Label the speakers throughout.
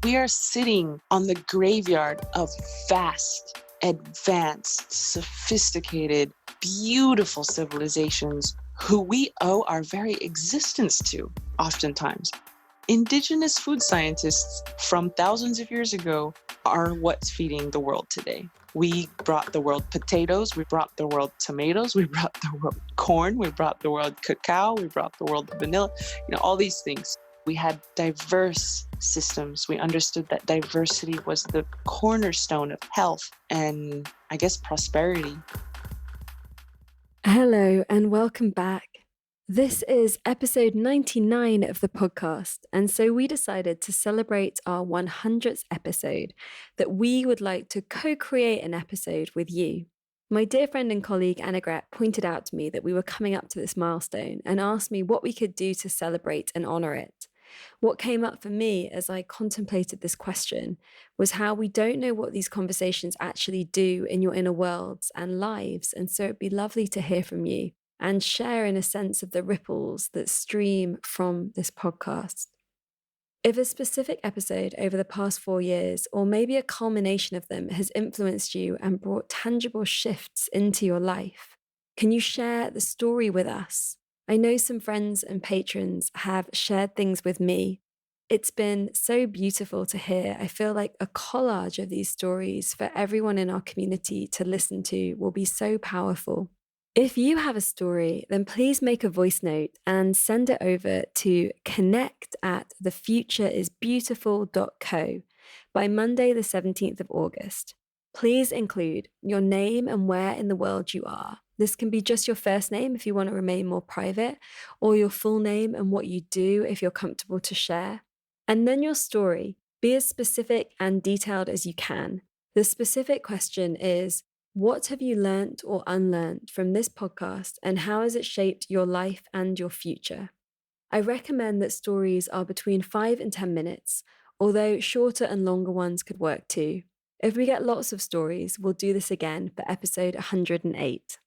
Speaker 1: We are sitting on the graveyard of vast, advanced, sophisticated, beautiful civilizations who we owe our very existence to, oftentimes. Indigenous food scientists from thousands of years ago are what's feeding the world today. We brought the world potatoes, we brought the world tomatoes, we brought the world corn, we brought the world cacao, we brought the world vanilla, all these things. We had diverse systems. We understood that diversity was the cornerstone of health and, I guess, prosperity.
Speaker 2: Hello and welcome back. This is episode 99 of the podcast, and so we decided to celebrate our 100th episode that we would like to co-create an episode with you. My dear friend and colleague Annegret pointed out to me that we were coming up to this milestone and asked me what we could do to celebrate and honour it. What came up for me as I contemplated this question was how we don't know what these conversations actually do in your inner worlds and lives, and so it'd be lovely to hear from you and share in a sense of the ripples that stream from this podcast. If a specific episode over the past 4 years, or maybe a culmination of them, has influenced you and brought tangible shifts into your life, can you share the story with us? I know some friends and patrons have shared things with me. It's been so beautiful to hear. I feel like a collage of these stories for everyone in our community to listen to will be so powerful. If you have a story, then please make a voice note and send it over to connect@thefutureisbeautiful.co by Monday, the 17th of August. Please include your name and where in the world you are. This can be just your first name if you want to remain more private, or your full name and what you do if you're comfortable to share. And then your story. Be as specific and detailed as you can. The specific question is, what have you learnt or unlearned from this podcast, and how has it shaped your life and your future? I recommend that stories are between 5 and 10 minutes, although shorter and longer ones could work too. If we get lots of stories, we'll do this again for episode 108.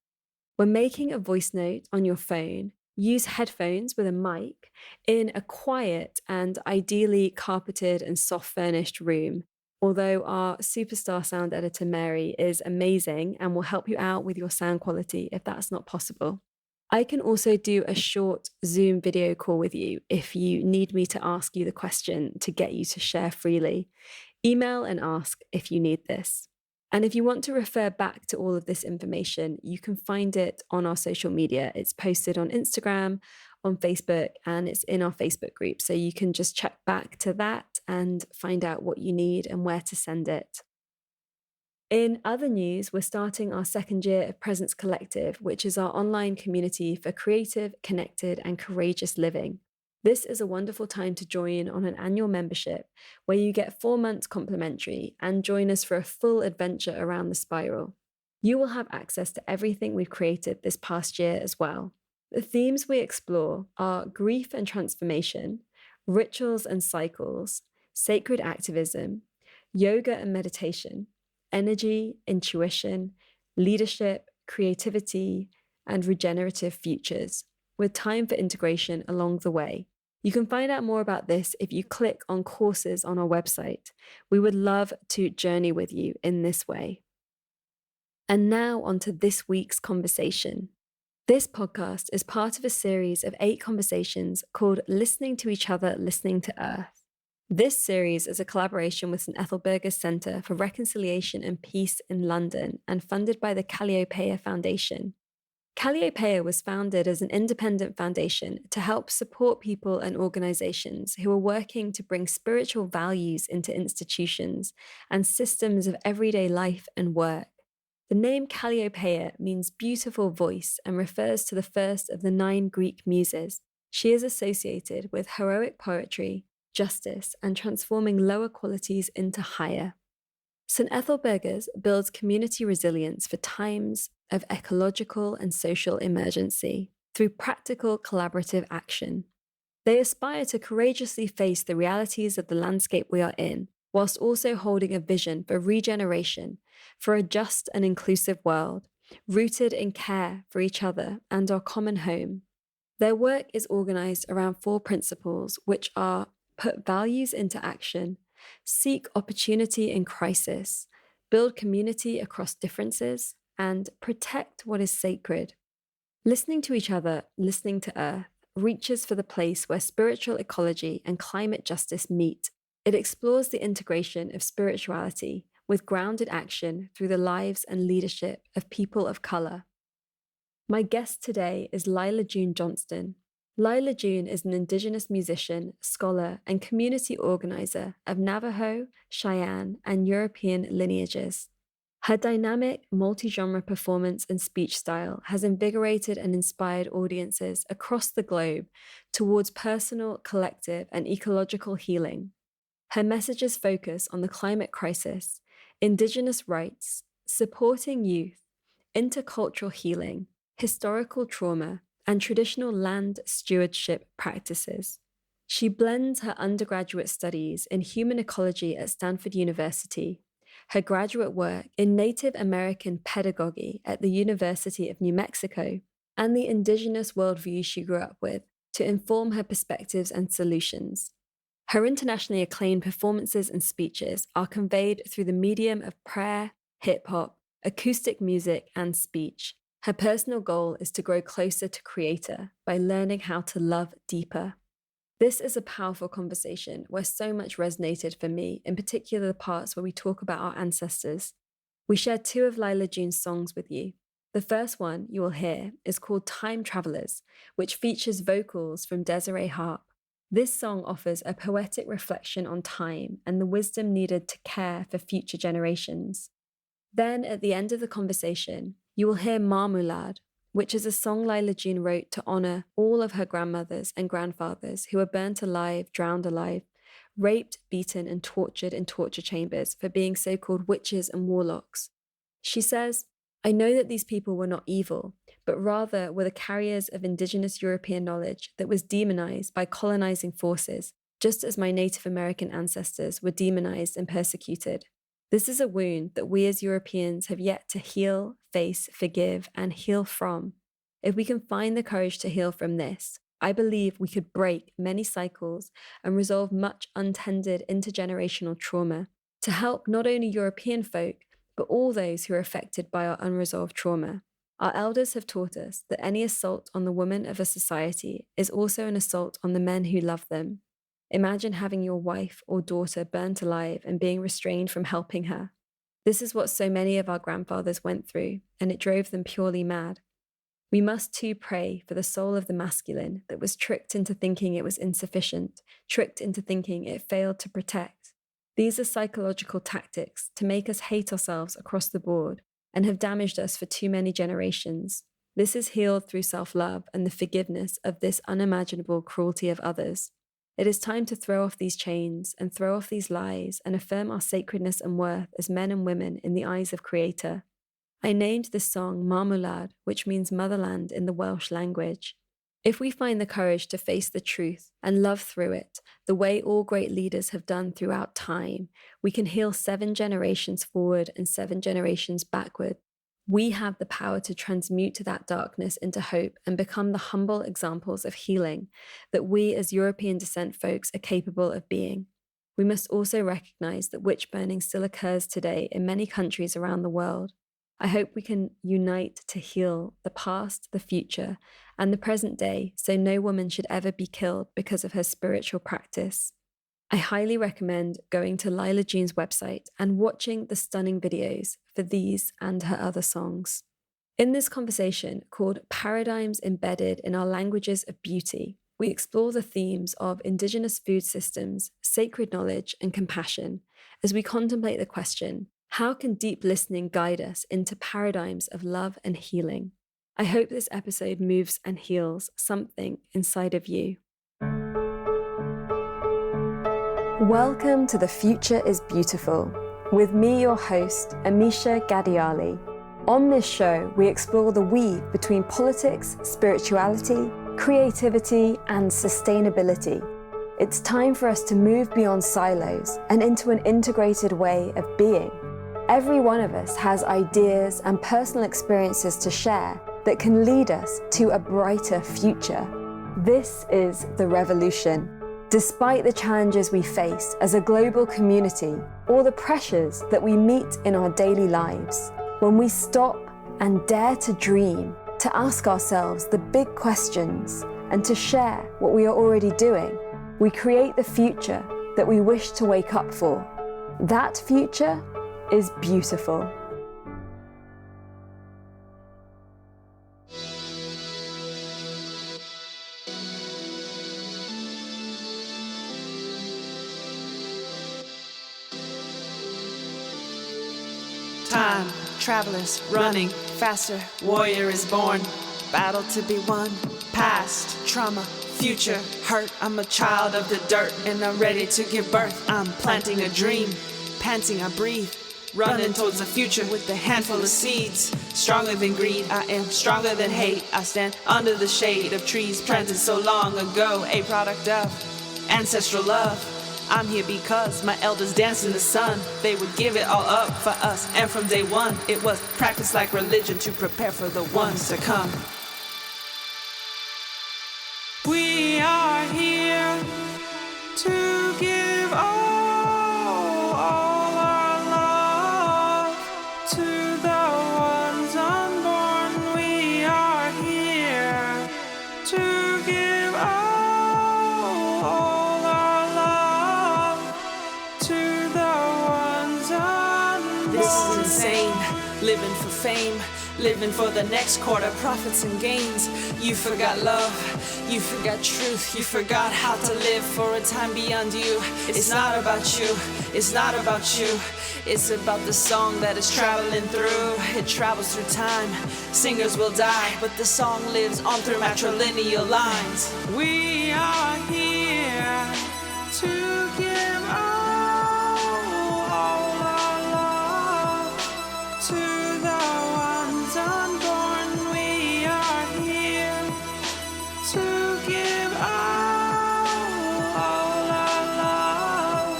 Speaker 2: When making a voice note on your phone, use headphones with a mic in a quiet and ideally carpeted and soft furnished room. Although our superstar sound editor, Mary, is amazing and will help you out with your sound quality if that's not possible. I can also do a short Zoom video call with you if you need me to ask you the question to get you to share freely. Email and ask if you need this. And if you want to refer back to all of this information, you can find it on our social media. It's posted on Instagram, on Facebook, and it's in our Facebook group. So you can just check back to that and find out what you need and where to send it. In other news, we're starting our second year of Presence Collective, which is our online community for creative, connected, and courageous living. This is a wonderful time to join on an annual membership where you get 4 months complimentary and join us for a full adventure around the spiral. You will have access to everything we've created this past year as well. The themes we explore are grief and transformation, rituals and cycles, sacred activism, yoga and meditation, energy, intuition, leadership, creativity, and regenerative futures, with time for integration along the way. You can find out more about this if you click on courses on our website. We would love to journey with you in this way. And now on to this week's conversation. This podcast is part of a series of 8 conversations called Listening to Each Other, Listening to Earth. This series is a collaboration with St.Ethelburga Centre for Reconciliation and Peace in London and funded by the Calliopeia Foundation. Calliopeia was founded as an independent foundation to help support people and organizations who are working to bring spiritual values into institutions and systems of everyday life and work. The name Calliopeia means beautiful voice and refers to the first of the 9 Greek muses. She is associated with heroic poetry, justice, and transforming lower qualities into higher. St.Ethelburga's builds community resilience for times of ecological and social emergency through practical collaborative action. They aspire to courageously face the realities of the landscape we are in, whilst also holding a vision for regeneration, for a just and inclusive world, rooted in care for each other and our common home. Their work is organized around 4 principles, which are put values into action, seek opportunity in crisis, build community across differences, and protect what is sacred. Listening to each other, listening to Earth, reaches for the place where spiritual ecology and climate justice meet. It explores the integration of spirituality with grounded action through the lives and leadership of people of color. My guest today is Lyla June Johnston. Lyla June is an Indigenous musician, scholar, and community organizer of Navajo, Cheyenne, and European lineages. Her dynamic, multi-genre performance and speech style has invigorated and inspired audiences across the globe towards personal, collective, and ecological healing. Her messages focus on the climate crisis, Indigenous rights, supporting youth, intercultural healing, historical trauma, and traditional land stewardship practices. She blends her undergraduate studies in human ecology at Stanford University, her graduate work in Native American pedagogy at the University of New Mexico, and the Indigenous worldview she grew up with to inform her perspectives and solutions. Her internationally acclaimed performances and speeches are conveyed through the medium of prayer, hip-hop, acoustic music, and speech. Her personal goal is to grow closer to Creator by learning how to love deeper. This is a powerful conversation where so much resonated for me, in particular the parts where we talk about our ancestors. We share two of Lyla June's songs with you. The first one you will hear is called Time Travelers, which features vocals from Desiree Harp. This song offers a poetic reflection on time and the wisdom needed to care for future generations. Then, at the end of the conversation, you will hear Marmoulade, which is a song Lyla June wrote to honor all of her grandmothers and grandfathers who were burnt alive, drowned alive, raped, beaten, and tortured in torture chambers for being so-called witches and warlocks. She says, "I know that these people were not evil, but rather were the carriers of Indigenous European knowledge that was demonized by colonizing forces, just as my Native American ancestors were demonized and persecuted. This is a wound that we as Europeans have yet to heal, face, forgive, and heal from. If we can find the courage to heal from this, I believe we could break many cycles and resolve much untended intergenerational trauma to help not only European folk, but all those who are affected by our unresolved trauma. Our elders have taught us that any assault on the woman of a society is also an assault on the men who love them. Imagine having your wife or daughter burnt alive and being restrained from helping her. This is what so many of our grandfathers went through, and it drove them purely mad. We must too pray for the soul of the masculine that was tricked into thinking it was insufficient, tricked into thinking it failed to protect. These are psychological tactics to make us hate ourselves across the board and have damaged us for too many generations. This is healed through self-love and the forgiveness of this unimaginable cruelty of others. It is time to throw off these chains and throw off these lies and affirm our sacredness and worth as men and women in the eyes of Creator. I named this song Marmoulade, which means motherland in the Welsh language. If we find the courage to face the truth and love through it, the way all great leaders have done throughout time, we can heal 7 generations forward and 7 generations backward. We have the power to transmute that darkness into hope and become the humble examples of healing that we as European descent folks are capable of being. We must also recognize that witch burning still occurs today in many countries around the world. I hope we can unite to heal the past, the future, and the present day so no woman should ever be killed because of her spiritual practice. I highly recommend going to Lyla June's website and watching the stunning videos for these and her other songs. In this conversation called Paradigms Embedded in Our Languages of Beauty, we explore the themes of Indigenous food systems, sacred knowledge, and compassion as we contemplate the question, how can deep listening guide us into paradigms of love and healing? I hope this episode moves and heals something inside of you. Welcome to The Future is Beautiful, with me, your host, Amisha Gadiali. On this show, we explore the weave between politics, spirituality, creativity, and sustainability. It's time for us to move beyond silos and into an integrated way of being. Every one of us has ideas and personal experiences to share that can lead us to a brighter future. This is the revolution. Despite the challenges we face as a global community, or the pressures that we meet in our daily lives, when we stop and dare to dream, to ask ourselves the big questions, and to share what we are already doing, we create the future that we wish to wake up for. That future is beautiful.
Speaker 1: Time, travelers, running, faster, warrior is born. Battle to be won, past, trauma, future, hurt. I'm a child of the dirt and I'm ready to give birth. I'm planting a dream, panting I breathe, running towards the future with a handful of seeds. Stronger than greed, I am stronger than hate. I stand under the shade of trees planted so long ago, a product of ancestral love. I'm here because my elders danced in the sun. They would give it all up for us, and from day one it was practiced like religion to prepare for the ones to come. We are here to give all our love to the ones unborn. We are here to give all our love to the ones unborn. This is insane, living for fame, living for the next quarter, profits and gains. You forgot love, you forgot truth, you forgot how to live for a time beyond you. It's not about you, it's not about you. It's about the song that is traveling through. It travels through time, singers will die, but the song lives on through matrilineal lines. We are here to give all our love to the ones unborn. We are here to give all our love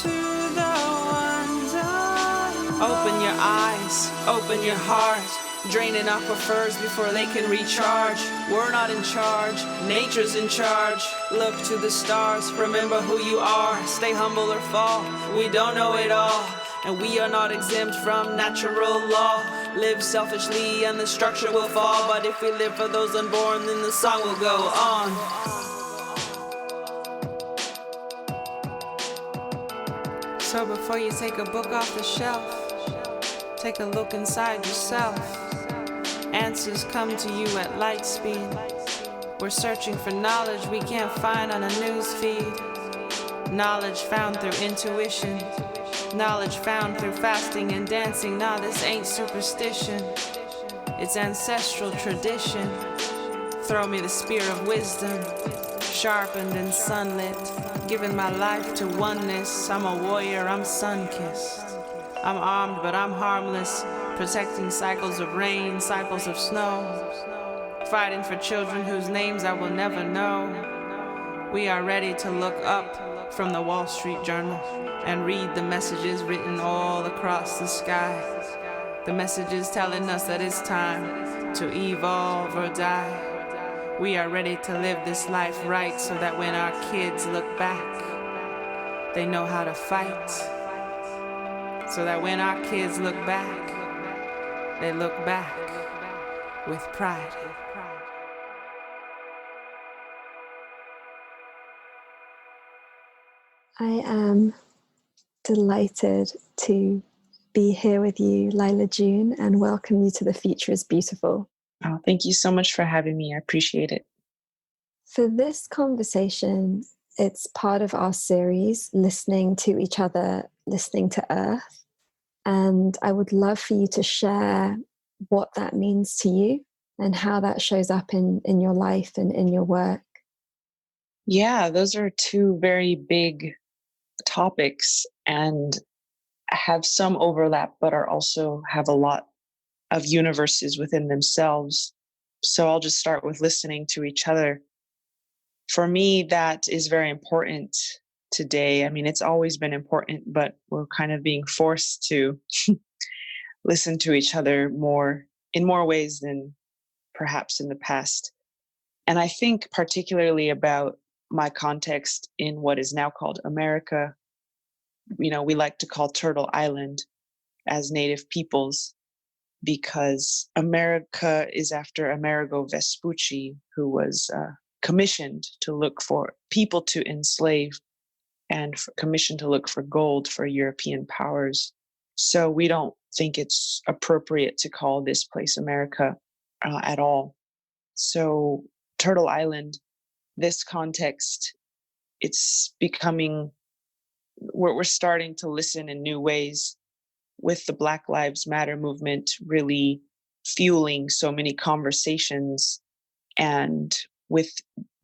Speaker 1: to the ones unborn. Open your eyes, open your heart, draining aquifers before they can recharge. We're not in charge, nature's in charge. Look to the stars, remember who you are. Stay humble or fall, we don't know it all. And we are not exempt from natural law. Live selfishly and the structure will fall. But if we live for those unborn, then the song will go on. So before you take a book off the shelf, take a look inside yourself. Answers come to you at light speed. We're searching for knowledge we can't find on a news feed. Knowledge found through intuition. Knowledge found through fasting and dancing. Nah, this ain't superstition, it's ancestral tradition. Throw me the spear of wisdom, sharpened and sunlit, giving my life to oneness. I'm a warrior, I'm sun-kissed. I'm armed, but I'm harmless, protecting cycles of rain, cycles of snow, fighting for children whose names I will never know. We are ready to look up from the Wall Street Journal and read the messages written all across the sky. The messages telling us that it's time to evolve or die. We are ready to live this life right so that when our kids look back, they know how to fight. So that when our kids look back, they look back with pride.
Speaker 2: I am delighted to be here with you, Lyla June, and welcome you to The Future is Beautiful.
Speaker 1: Oh, thank you so much for having me. I appreciate it.
Speaker 2: For this conversation, it's part of our series, Listening to Each Other, Listening to Earth. And I would love for you to share what that means to you and how that shows up in your life and in your work.
Speaker 1: Yeah, those are two very big topics and have some overlap, but are also have a lot of universes within themselves. So I'll just start with listening to each other. For me, that is very important today. I mean, it's always been important, but we're kind of being forced to listen to each other more in more ways than perhaps in the past. And I think particularly about my context in what is now called America, we like to call Turtle Island as Native peoples because America is after Amerigo Vespucci, who was commissioned to look for people to enslave and commissioned to look for gold for European powers. So we don't think it's appropriate to call this place America at all. So Turtle Island, this context, it's becoming, we're starting to listen in new ways with the Black Lives Matter movement really fueling so many conversations and with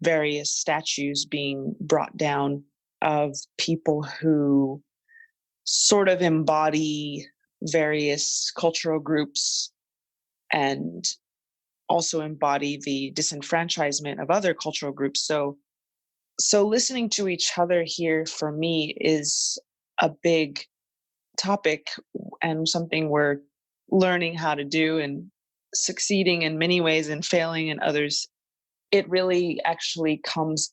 Speaker 1: various statues being brought down of people who sort of embody various cultural groups and also embody the disenfranchisement of other cultural groups. So listening to each other here for me is a big topic and something we're learning how to do and succeeding in many ways and failing in others. It really actually comes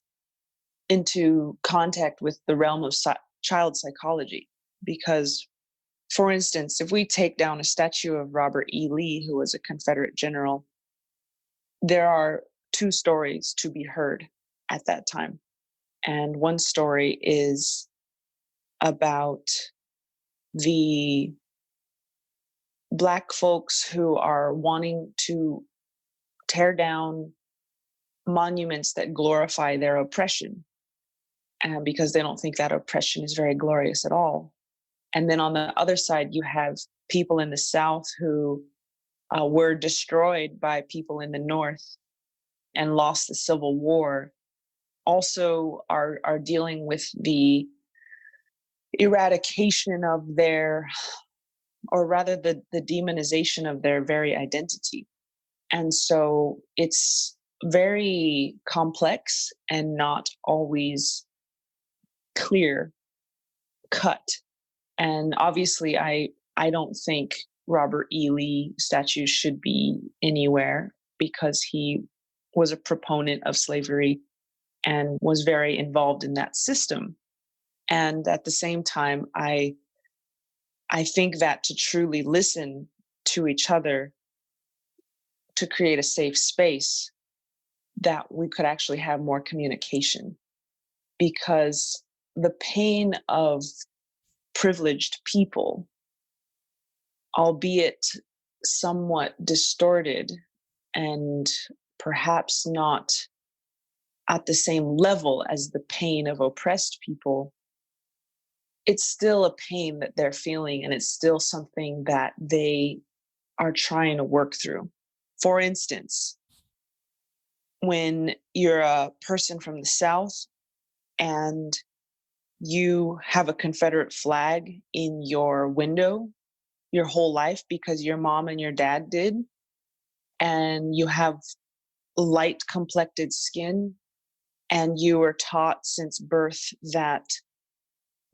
Speaker 1: into contact with the realm of child psychology because, for instance, if we take down a statue of Robert E. Lee, who was a Confederate general, there are two stories to be heard at that time. And one story is about the Black folks who are wanting to tear down monuments that glorify their oppression, because they don't think that oppression is very glorious at all. And then on the other side, you have people in the South who were destroyed by people in the North and lost the Civil War, also are dealing with the eradication of their, or rather the demonization of their very identity. And so it's very complex and not always clear cut. And obviously I don't think Robert E. Lee statues should be anywhere because he was a proponent of slavery and was very involved in that system. And at the same time, I think that to truly listen to each other, to create a safe space, that we could actually have more communication. Because the pain of privileged people, albeit somewhat distorted and perhaps not at the same level as the pain of oppressed people, it's still a pain that they're feeling, and it's still something that they are trying to work through. For instance, when you're a person from the South and you have a Confederate flag in your window your whole life because your mom and your dad did, and you have light complected skin, and you were taught since birth that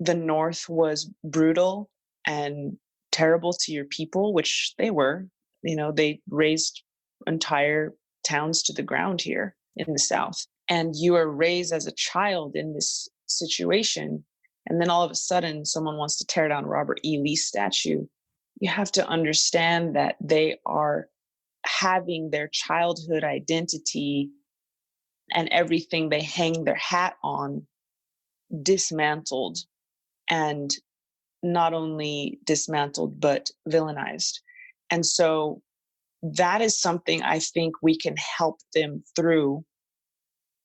Speaker 1: the North was brutal and terrible to your people, which they were. They razed entire towns to the ground here in the South. And you are raised as a child in this situation. And then all of a sudden, someone wants to tear down Robert E. Lee statue. You have to understand that they are having their childhood identity and everything they hang their hat on dismantled, and not only dismantled, but villainized. And so that is something I think we can help them through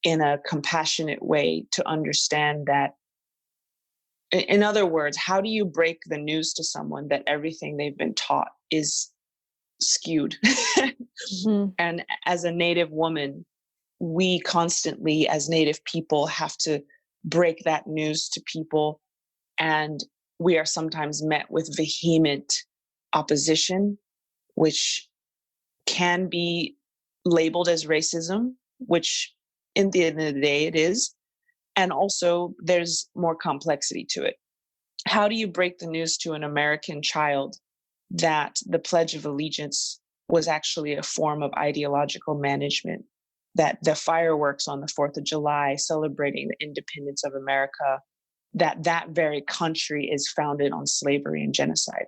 Speaker 1: in a compassionate way, to understand that. In other words, how do you break the news to someone that everything they've been taught is skewed? Mm-hmm. And as a Native woman, we constantly, as Native people, have to break that news to people. And we are sometimes met with vehement opposition, which can be labeled as racism, which in the end of the day it is. And also there's more complexity to it. How do you break the news to an American child that the Pledge of Allegiance was actually a form of ideological management? that the fireworks on the 4th of July celebrating the independence of America, that very country is founded on slavery and genocide.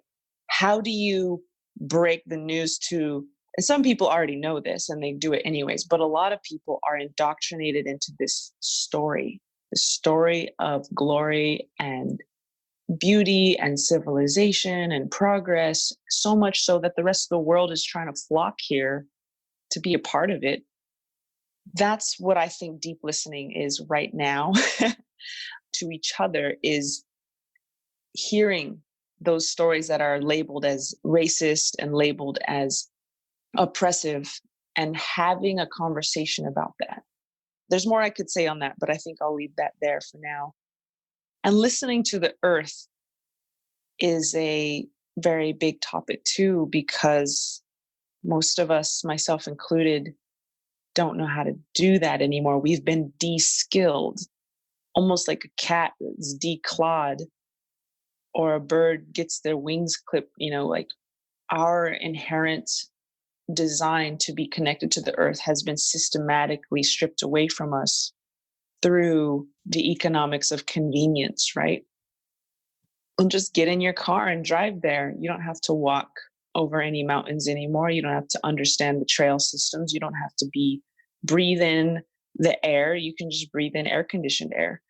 Speaker 1: How do you break the news to, and some people already know this and they do it anyways, but a lot of people are indoctrinated into this story, the story of glory and beauty and civilization and progress, so much so that the rest of the world is trying to flock here to be a part of it. That's what I think deep listening is right now to each other, is hearing those stories that are labeled as racist and labeled as oppressive and having a conversation about that. There's more I could say on that, but I think I'll leave that there for now. And listening to the earth is a very big topic too, because most of us, myself included, don't know how to do that anymore. We've been de-skilled, almost like a cat is declawed or a bird gets their wings clipped, like our inherent design to be connected to the earth has been systematically stripped away from us through the economics of convenience, right? And just get in your car and drive there. You don't have to walk over any mountains anymore. You don't have to understand the trail systems. You don't have to breathe in the air. You can just breathe in air conditioned air.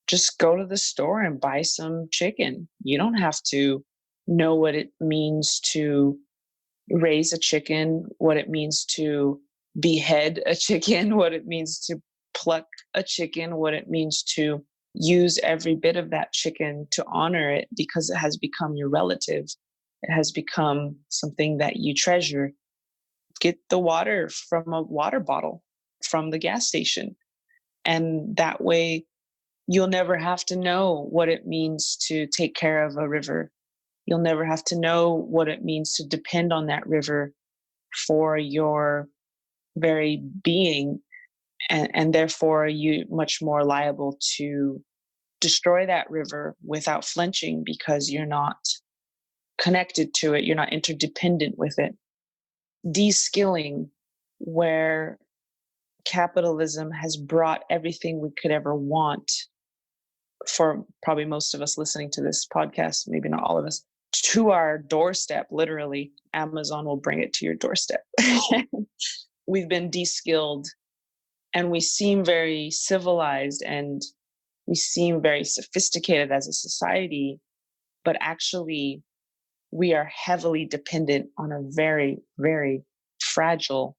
Speaker 1: Just go to the store and buy some chicken. You don't have to know what it means to raise a chicken, what it means to behead a chicken, what it means to pluck a chicken, what it means to use every bit of that chicken to honor it because it has become your relative. It has become something that you treasure. Get the water from a water bottle from the gas station. And that way, you'll never have to know what it means to take care of a river. You'll never have to know what it means to depend on that river for your very being. And therefore, you're much more liable to destroy that river without flinching because you're not connected to it. You're not interdependent with it. De-skilling, where capitalism has brought everything we could ever want, for probably most of us listening to this podcast, maybe not all of us, to our doorstep. Literally, Amazon will bring it to your doorstep. We've been de-skilled, and we seem very civilized and we seem very sophisticated as a society, but actually we are heavily dependent on a very, very fragile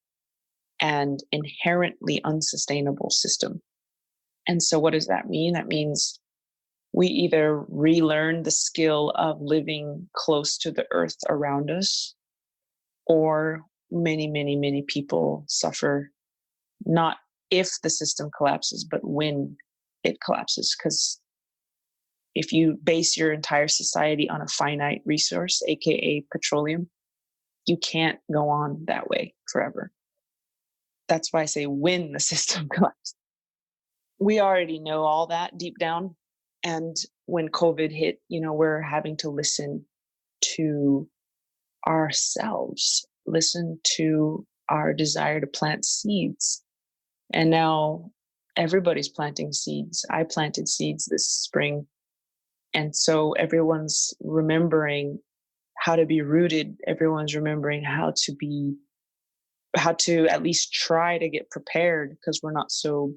Speaker 1: and inherently unsustainable system. And so what does that mean? That means we either relearn the skill of living close to the earth around us, or many, many, many people suffer, not if the system collapses, but when it collapses. Because if you base your entire society on a finite resource, aka petroleum, you can't go on that way forever. That's why I say when the system collapses. We already know all that deep down. And when COVID hit, we're having to listen to ourselves, listen to our desire to plant seeds. And now everybody's planting seeds. I planted seeds this spring. And so everyone's remembering how to be rooted. Everyone's remembering how to at least try to get prepared, because we're not so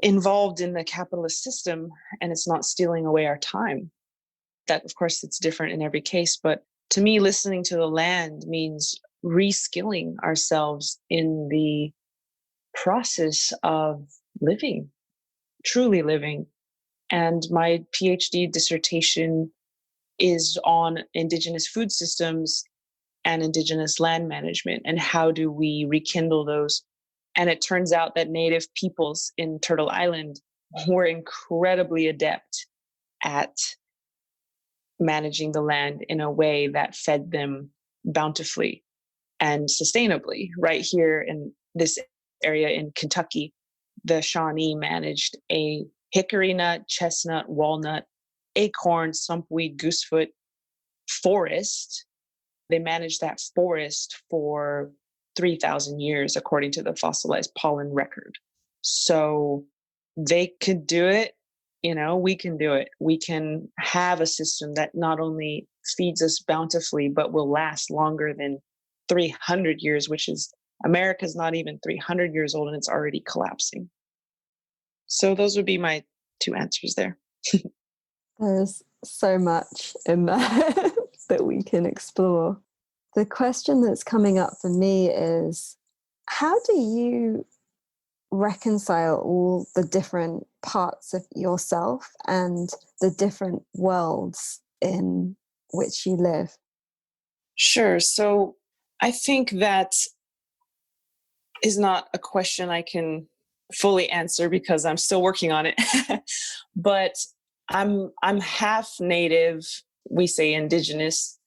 Speaker 1: involved in the capitalist system and it's not stealing away our time. That, of course, it's different in every case. But to me, listening to the land means reskilling ourselves in the process of living, truly living. And my PhD dissertation is on Indigenous food systems and Indigenous land management, and how do we rekindle those. And it turns out that Native peoples in Turtle Island were incredibly adept at managing the land in a way that fed them bountifully and sustainably. Right here in this area in Kentucky, the Shawnee managed a hickory nut, chestnut, walnut, acorn, sumpweed, goosefoot forest. They managed that forest for 3,000 years, according to the fossilized pollen record. So they could do it. We can do it. We can have a system that not only feeds us bountifully, but will last longer than 300 years, which is America's not even 300 years old and it's already collapsing. So those would be my two answers there.
Speaker 2: There's so much in there that we can explore. The question that's coming up for me is, how do you reconcile all the different parts of yourself and the different worlds in which you live?
Speaker 1: Sure. So I think that is not a question I can fully answer because I'm still working on it. But I'm half Native. We say Indigenous.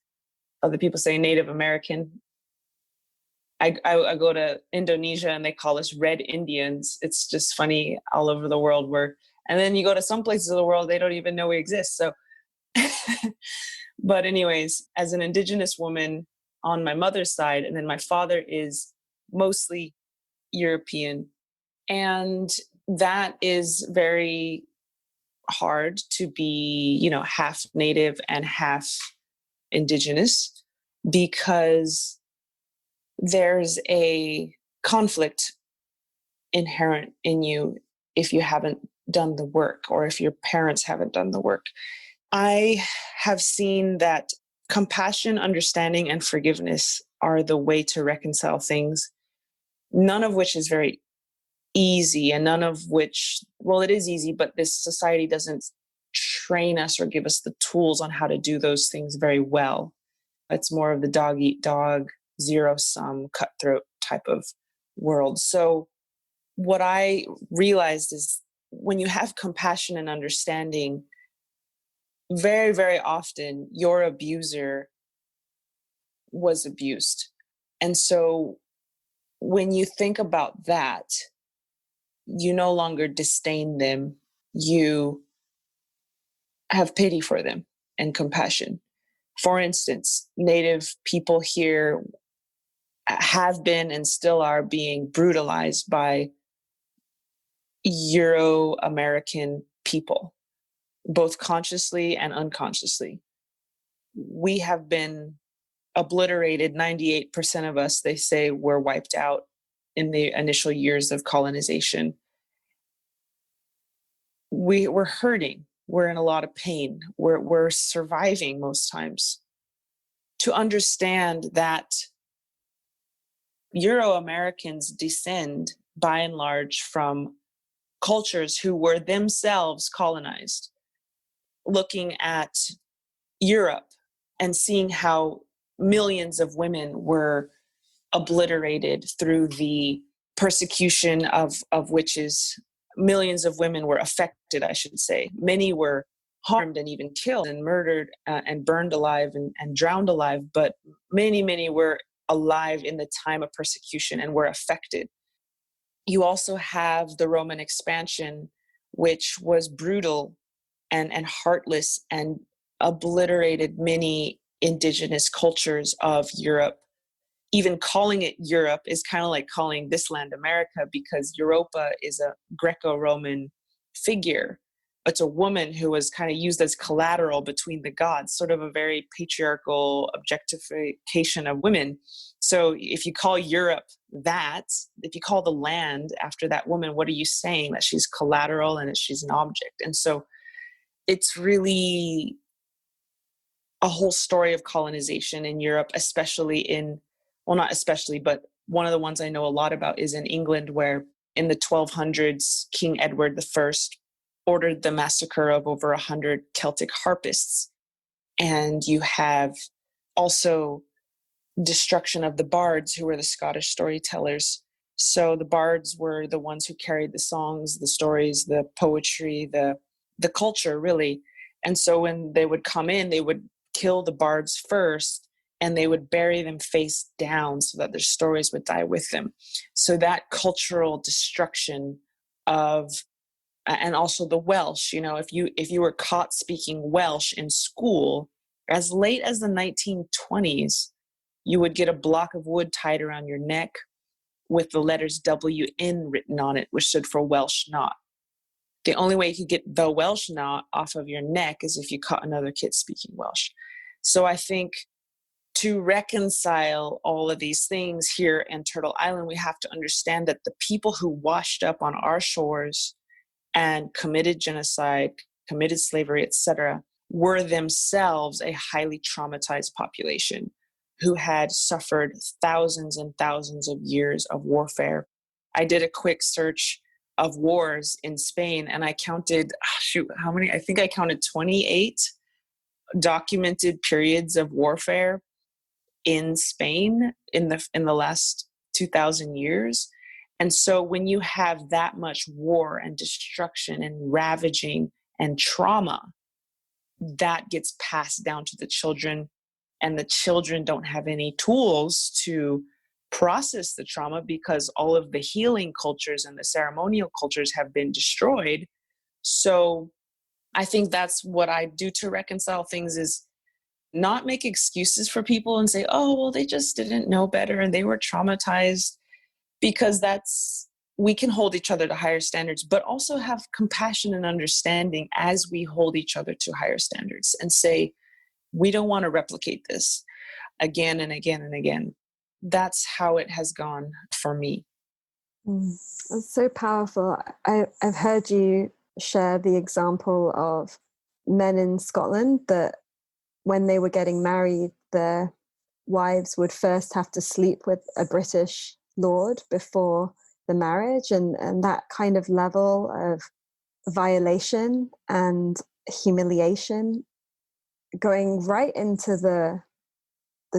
Speaker 1: Other people say Native American. I go to Indonesia and they call us Red Indians. It's just funny all over the world and then you go to some places of the world, they don't even know we exist. So, but anyways, as an Indigenous woman on my mother's side, and then my father is mostly European. And that is very hard to be, half Native and half Indigenous, because there's a conflict inherent in you if you haven't done the work or if your parents haven't done the work. I have seen that compassion, understanding, and forgiveness are the way to reconcile things, none of which is very easy, and none of which, well, it is easy, but this society doesn't train us or give us the tools on how to do those things very well. It's more of the dog eat dog, zero-sum, cutthroat type of world. So what I realized is when you have compassion and understanding, very, very often your abuser was abused. And so when you think about that, you no longer disdain them. You have pity for them and compassion. For instance, Native people here have been and still are being brutalized by Euro-American people, both consciously and unconsciously. We have been obliterated. 98% of us, they say, were wiped out in the initial years of colonization. We're hurting. We're in a lot of pain. We're surviving most times. To understand that Euro-Americans descend, by and large, from cultures who were themselves colonized, looking at Europe and seeing how millions of women were obliterated through the persecution of witches. Millions of women were affected, I should say. Many were harmed and even killed and murdered and burned alive and drowned alive, but many, many were alive in the time of persecution and were affected. You also have the Roman expansion, which was brutal and heartless and obliterated many indigenous cultures of Europe. Even calling it Europe is kind of like calling this land America, because Europa is a Greco-Roman figure. It's a woman who was kind of used as collateral between the gods, sort of a very patriarchal objectification of women. So if you call Europe that, if you call the land after that woman, what are you saying? That she's collateral and that she's an object. And so it's really a whole story of colonization in Europe, especially well, not especially, but one of the ones I know a lot about is in England, where in the 1200s, King Edward I ordered the massacre of over 100 Celtic harpists. And you have also destruction of the bards, who were the Scottish storytellers. So the bards were the ones who carried the songs, the stories, the poetry, the culture, really. And so when they would come in, they would kill the bards first, and they would bury them face down so that their stories would die with them. So that cultural destruction of, and also the Welsh, if you were caught speaking Welsh in school as late as the 1920s, you would get a block of wood tied around your neck with the letters WN written on it, which stood for Welsh knot. The only way you could get the Welsh knot off of your neck is if you caught another kid speaking Welsh. So I think to reconcile all of these things here in Turtle Island, we have to understand that the people who washed up on our shores and committed genocide, committed slavery, etc., were themselves a highly traumatized population who had suffered thousands and thousands of years of warfare. I did a quick search of wars in Spain, and I counted, how many? I think I counted 28 documented periods of warfare in Spain in the last 2,000 years. And so when you have that much war and destruction and ravaging and trauma, that gets passed down to the children, and the children don't have any tools to process the trauma because all of the healing cultures and the ceremonial cultures have been destroyed. So I think that's what I do to reconcile things, is not make excuses for people and say, oh, well, they just didn't know better and they were traumatized, because we can hold each other to higher standards, but also have compassion and understanding as we hold each other to higher standards and say, we don't want to replicate this again and again and again. That's how it has gone for me.
Speaker 2: It's so powerful. I've heard you share the example of men in Scotland that when they were getting married, their wives would first have to sleep with a British lord before the marriage, and that kind of level of violation and humiliation going right into the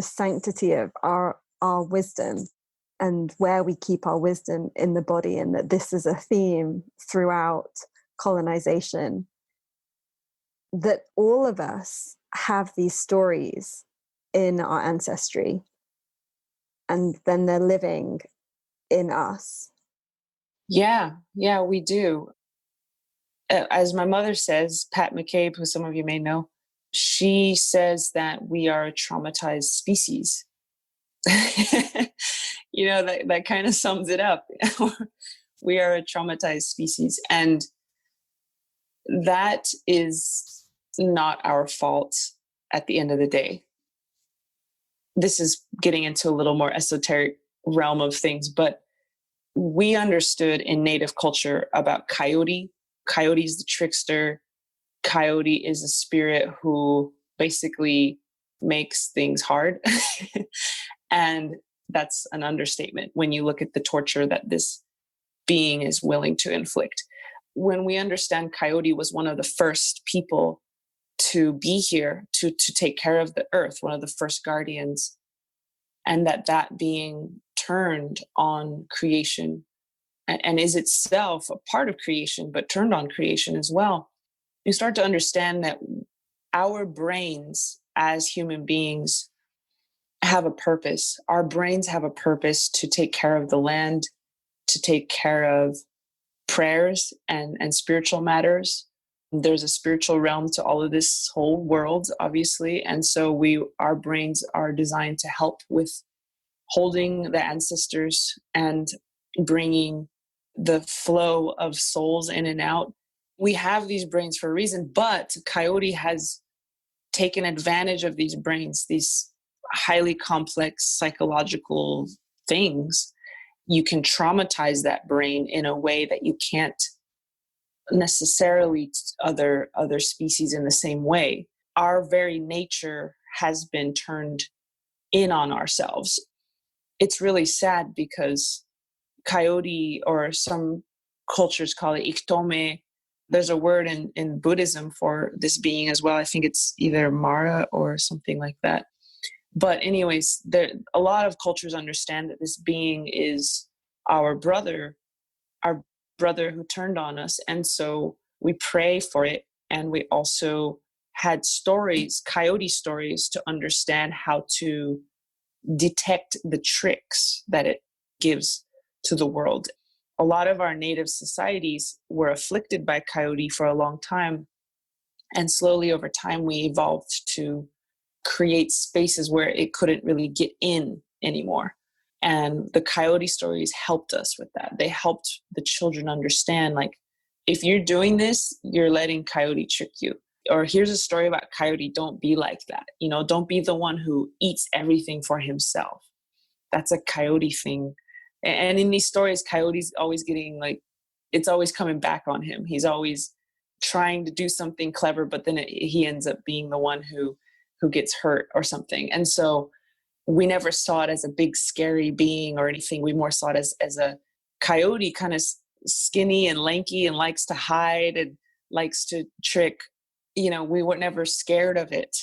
Speaker 2: sanctity of our wisdom and where we keep our wisdom in the body, and that this is a theme throughout colonization, that all of us have these stories in our ancestry and then they're living in us.
Speaker 1: Yeah, we do. As my mother says, Pat McCabe, who some of you may know, she says that we are a traumatized species. That kind of sums it up. We are a traumatized species. And that is not our fault at the end of the day. This is getting into a little more esoteric realm of things, but we understood in Native culture about Coyote. Coyote is the trickster. Coyote is a spirit who basically makes things hard. And that's an understatement when you look at the torture that this being is willing to inflict. When we understand Coyote was one of the first people to be here, to take care of the earth, one of the first guardians, and that being turned on creation and is itself a part of creation, but turned on creation as well, you start to understand that our brains as human beings have a purpose. Our brains have a purpose to take care of the land, to take care of prayers and spiritual matters. There's a spiritual realm to all of this whole world, obviously. And so our brains are designed to help with holding the ancestors and bringing the flow of souls in and out. We have these brains for a reason, but Coyote has taken advantage of these brains, these highly complex psychological things. You can traumatize that brain in a way that you can't necessarily other species in the same way. Our very nature has been turned in on ourselves. It's really sad because Coyote, or some cultures call it Iktome, there's a word in Buddhism for this being as well. I think it's either Mara or something like that. But anyways, a lot of cultures understand that this being is our brother who turned on us. And so we pray for it. And we also had stories, Coyote stories, to understand how to detect the tricks that it gives to the world. A lot of our native societies were afflicted by Coyote for a long time. And slowly over time, we evolved to create spaces where it couldn't really get in anymore. And the coyote stories helped us with that. They helped the children understand, like, if you're doing this, you're letting coyote trick you. Or here's a story about coyote. Don't be like that. Don't be the one who eats everything for himself. That's a coyote thing. And in these stories, coyote's always getting, like, it's always coming back on him. He's always trying to do something clever, but then he ends up being the one who gets hurt or something. And so we never saw it as a big scary being or anything. We more saw it as a coyote, kind of skinny and lanky and likes to hide and likes to trick. We were never scared of it,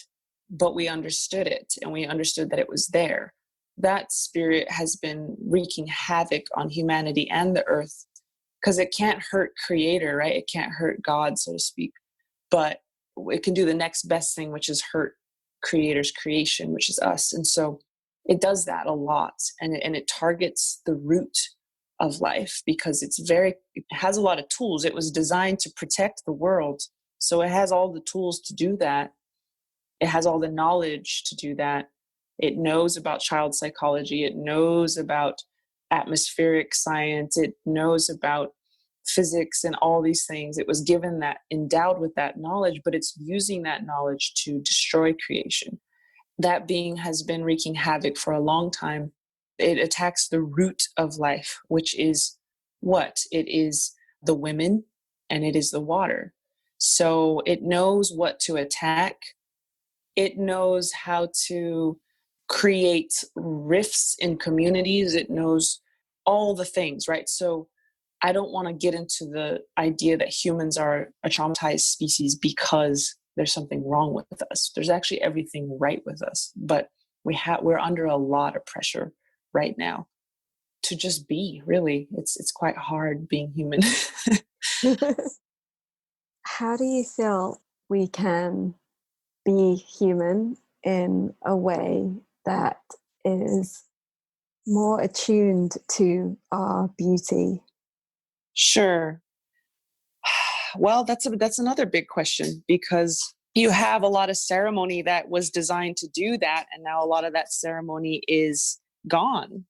Speaker 1: but we understood it, and we understood that it was there. That spirit has been wreaking havoc on humanity and the earth, because it can't hurt creator, right? It can't hurt God, so to speak, but it can do the next best thing, which is hurt creator's creation, which is us. And so it does that a lot, and it targets the root of life, because it has a lot of tools. It was designed to protect the world, so it has all the tools to do that. It has all the knowledge to do that. It knows about child psychology. It knows about atmospheric science. It knows about physics and all these things. It was given that, endowed with that knowledge, but it's using that knowledge to destroy creation. That being has been wreaking havoc for a long time. It attacks the root of life, which is what? It is the women, and it is the water. So it knows what to attack. It knows how to create rifts in communities. It knows all the things, right? So I don't want to get into the idea that humans are a traumatized species because there's something wrong with us. There's actually everything right with us, but we're under a lot of pressure right now to just be. Really, it's quite hard being human.
Speaker 2: How do you feel we can be human in a way that is more attuned to our beauty?
Speaker 1: Sure. Well, that's another big question, because you have a lot of ceremony that was designed to do that, and now a lot of that ceremony is gone.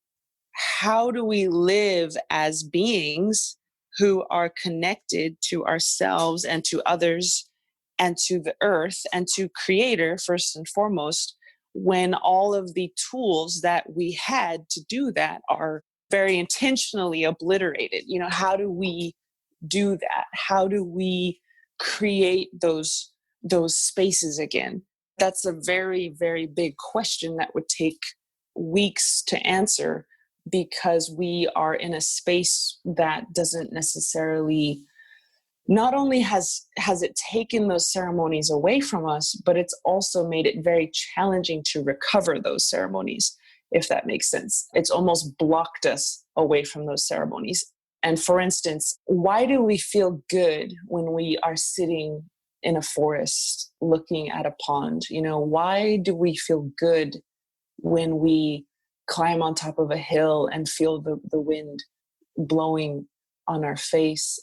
Speaker 1: How do we live as beings who are connected to ourselves and to others and to the earth and to creator first and foremost, when all of the tools that we had to do that are very intentionally obliterated? How do we do that? How do we create those spaces again? That's a very, very big question that would take weeks to answer, because we are in a space that doesn't necessarily, not only has it taken those ceremonies away from us, but it's also made it very challenging to recover those ceremonies, if that makes sense. It's almost blocked us away from those ceremonies. And for instance, why do we feel good when we are sitting in a forest looking at a pond? Why do we feel good when we climb on top of a hill and feel the wind blowing on our face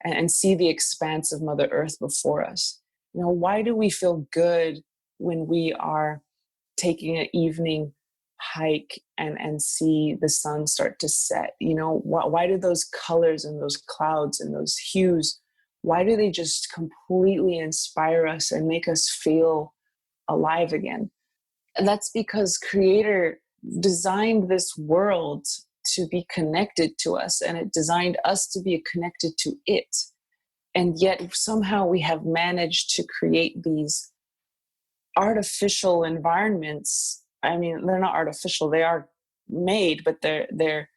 Speaker 1: and see the expanse of Mother Earth before us? Why do we feel good when we are taking an evening hike and see the sun start to set? Why do those colors and those clouds and those hues, why do they just completely inspire us and make us feel alive again? And that's because Creator designed this world to be connected to us, and it designed us to be connected to it. And yet somehow we have managed to create these artificial environments. I mean, they're not artificial, they are made, but they're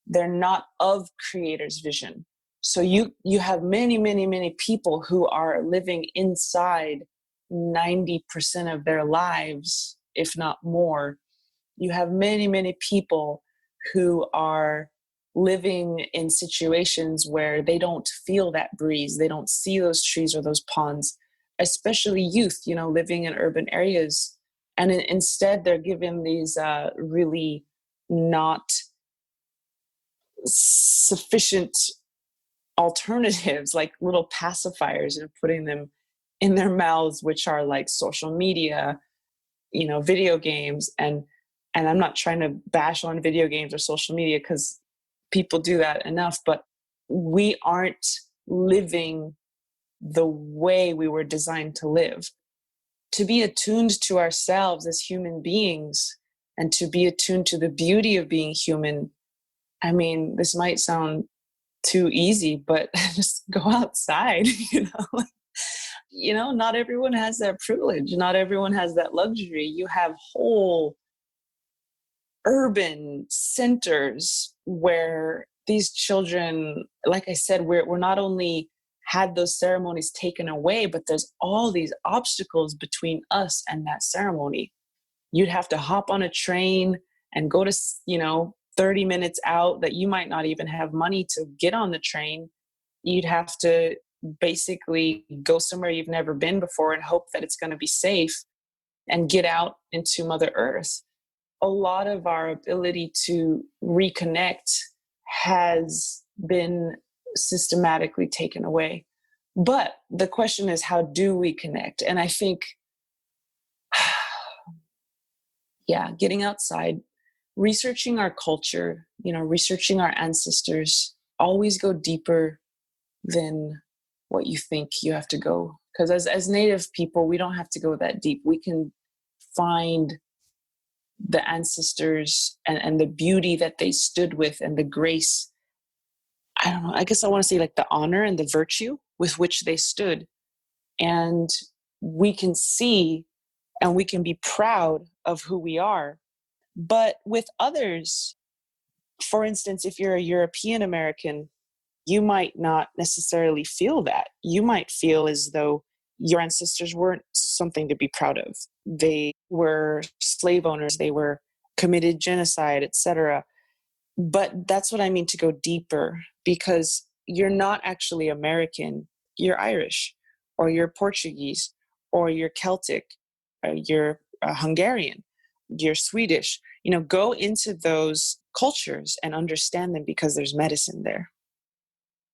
Speaker 1: not of Creator's vision. So you have many, many, many people who are living inside 90% of their lives, if not more. You have many, many people who are living in situations where they don't feel that breeze, they don't see those trees or those ponds, especially youth, living in urban areas. And instead they're given these really not sufficient alternatives, like little pacifiers, and putting them in their mouths, which are like social media, video games, and I'm not trying to bash on video games or social media, because people do that enough, but we aren't living the way we were designed to live. To be attuned to ourselves as human beings and to be attuned to the beauty of being human. I mean, this might sound too easy, but just go outside, not everyone has that privilege. Not everyone has that luxury. You have whole urban centers where these children, like I said, we're not only had those ceremonies taken away, but there's all these obstacles between us and that ceremony. You'd have to hop on a train and go to 30 minutes out that you might not even have money to get on the train. You'd have to basically go somewhere you've never been before and hope that it's going to be safe and get out into Mother Earth. A lot of our ability to reconnect has been systematically taken away. But the question is, how do we connect? And I think, getting outside, researching our culture, researching our ancestors, always go deeper than what you think you have to go. Because as Native people, we don't have to go that deep. We can find the ancestors and the beauty that they stood with, and the grace. I don't know, I guess I want to say like the honor and the virtue with which they stood. And we can see and we can be proud of who we are. But with others, for instance, if you're a European American, you might not necessarily feel that. You might feel as though your ancestors weren't something to be proud of. They were slave owners, they were committed genocide, etc. But that's what I mean to go deeper, because you're not actually American. You're Irish, or you're Portuguese, or you're Celtic, or you're Hungarian, you're Swedish. Go into those cultures and understand them, because there's medicine there.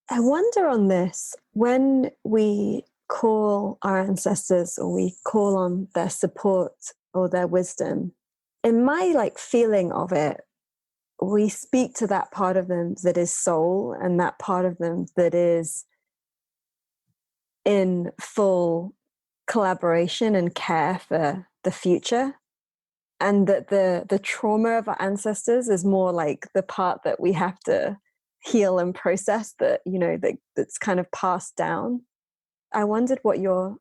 Speaker 2: I wonder on this, when we call our ancestors or we call on their support or their wisdom, in my feeling of it, we speak to that part of them that is soul, and that part of them that is in full collaboration and care for the future. And that the trauma of our ancestors is more like the part that we have to heal and process, that that's kind of passed down. I wondered what your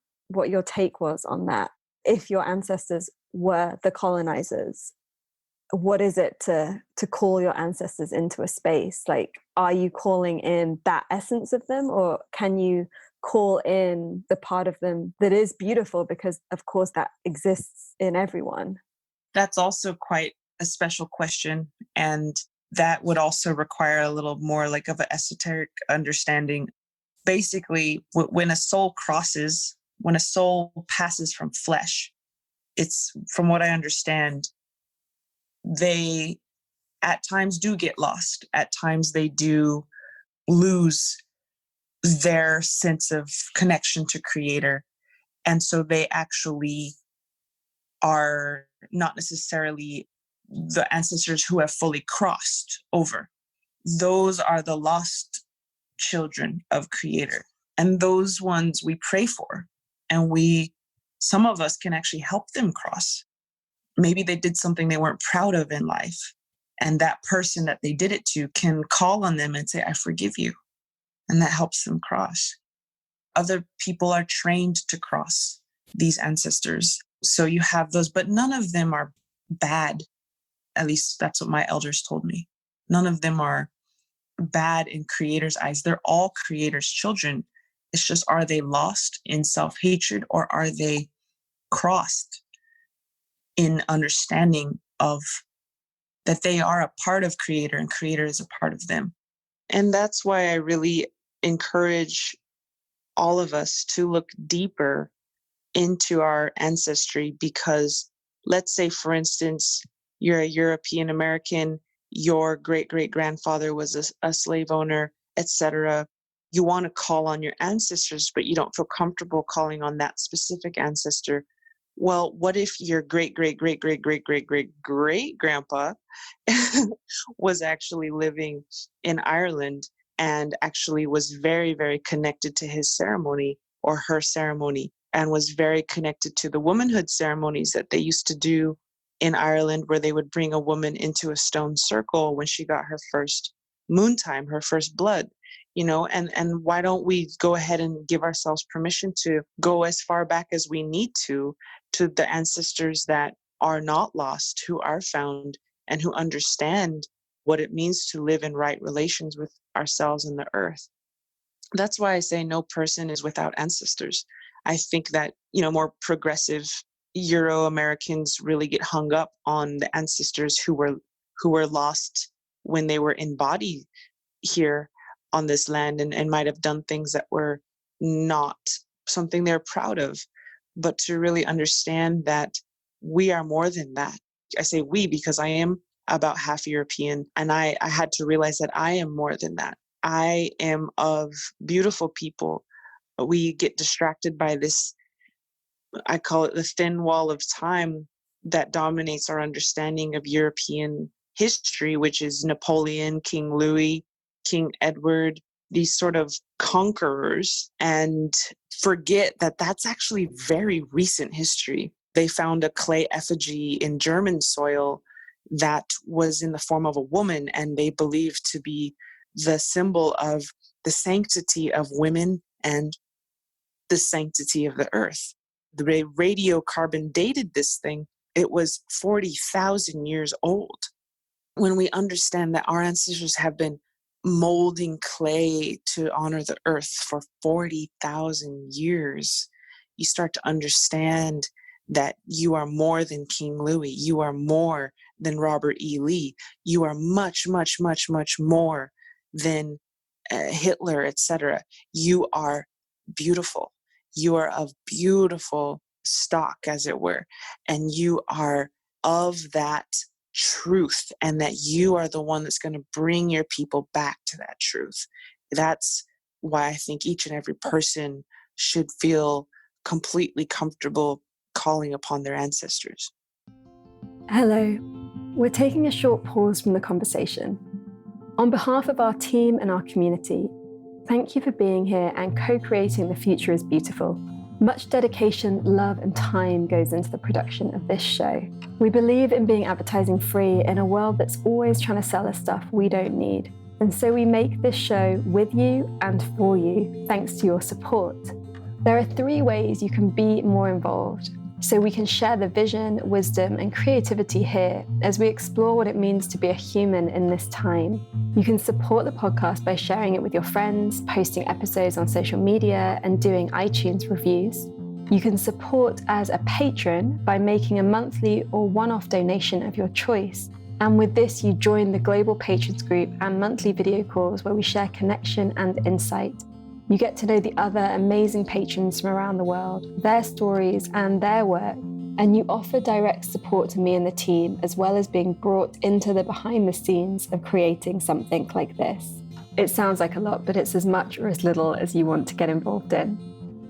Speaker 2: take was on that. If your ancestors were the colonizers, what is it to call your ancestors into a space? Are you calling in that essence of them, or can you call in the part of them that is beautiful, because of course that exists in everyone?
Speaker 1: That's also quite a special question, and that would also require a little more of an esoteric understanding. Basically, when a soul passes from flesh, it's, from what I understand, they at times do get lost. At times they do lose their sense of connection to Creator. And so they actually are not necessarily the ancestors who have fully crossed over. Those are the lost children of Creator. And those ones we pray for. And some of us can actually help them cross. Maybe they did something they weren't proud of in life. And that person that they did it to can call on them and say, I forgive you. And that helps them cross. Other people are trained to cross these ancestors. So you have those, but none of them are bad. At least that's what my elders told me. None of them are bad in Creator's eyes. They're all Creator's children. It's just, are they lost in self-hatred, or are they crossed in understanding of that they are a part of Creator and Creator is a part of them? And that's why I really encourage all of us to look deeper into our ancestry, because let's say, for instance, you're a European American, your great-great-grandfather was a slave owner, etc. You want to call on your ancestors, but you don't feel comfortable calling on that specific ancestor. Well, what if your great, great, great, great, great, great, great, great grandpa was actually living in Ireland and actually was very, very connected to his ceremony or her ceremony, and was very connected to the womanhood ceremonies that they used to do in Ireland, where they would bring a woman into a stone circle when she got her first moon time, her first blood, and why don't we go ahead and give ourselves permission to go as far back as we need to the ancestors that are not lost, who are found, and who understand what it means to live in right relations with ourselves and the earth. That's why I say no person is without ancestors. I think that, more progressive Euro Americans really get hung up on the ancestors who were lost when they were in body here on this land, and might have done things that were not something they're proud of. But to really understand that we are more than that. I say we because I am about half European, and I had to realize that I am more than that. I am of beautiful people. We get distracted by this, I call it the thin wall of time that dominates our understanding of European history, which is Napoleon, King Louis, King Edward, these sort of conquerors, and forget that that's actually very recent history. They found a clay effigy in German soil that was in the form of a woman, and they believed to be the symbol of the sanctity of women and the sanctity of the earth. They radiocarbon dated this thing. It was 40,000 years old. When we understand that our ancestors have been molding clay to honor the earth for 40,000 years, you start to understand that you are more than King Louis. You are more than Robert E. Lee. You are much, much, much, much more than Hitler, etc. You are beautiful. You are of beautiful stock, as it were, and you are of that truth, and that you are the one that's going to bring your people back to that truth. That's why I think each and every person should feel completely comfortable calling upon their ancestors.
Speaker 2: Hello. We're taking a short pause from the conversation. On behalf of our team and our community, thank you for being here and co-creating The Future is Beautiful. Much dedication, love, and time goes into the production of this show. We believe in being advertising free in a world that's always trying to sell us stuff we don't need. And so we make this show with you and for you, thanks to your support. There are 3 ways you can be more involved, so we can share the vision, wisdom, and creativity here as we explore what it means to be a human in this time. You can support the podcast by sharing it with your friends, posting episodes on social media, and doing iTunes reviews. You can support as a patron by making a monthly or one-off donation of your choice. And with this, you join the Global Patrons group and monthly video calls where we share connection and insight. You get to know the other amazing patrons from around the world, their stories and their work, and you offer direct support to me and the team, as well as being brought into the behind the scenes of creating something like this. It sounds like a lot, but it's as much or as little as you want to get involved in.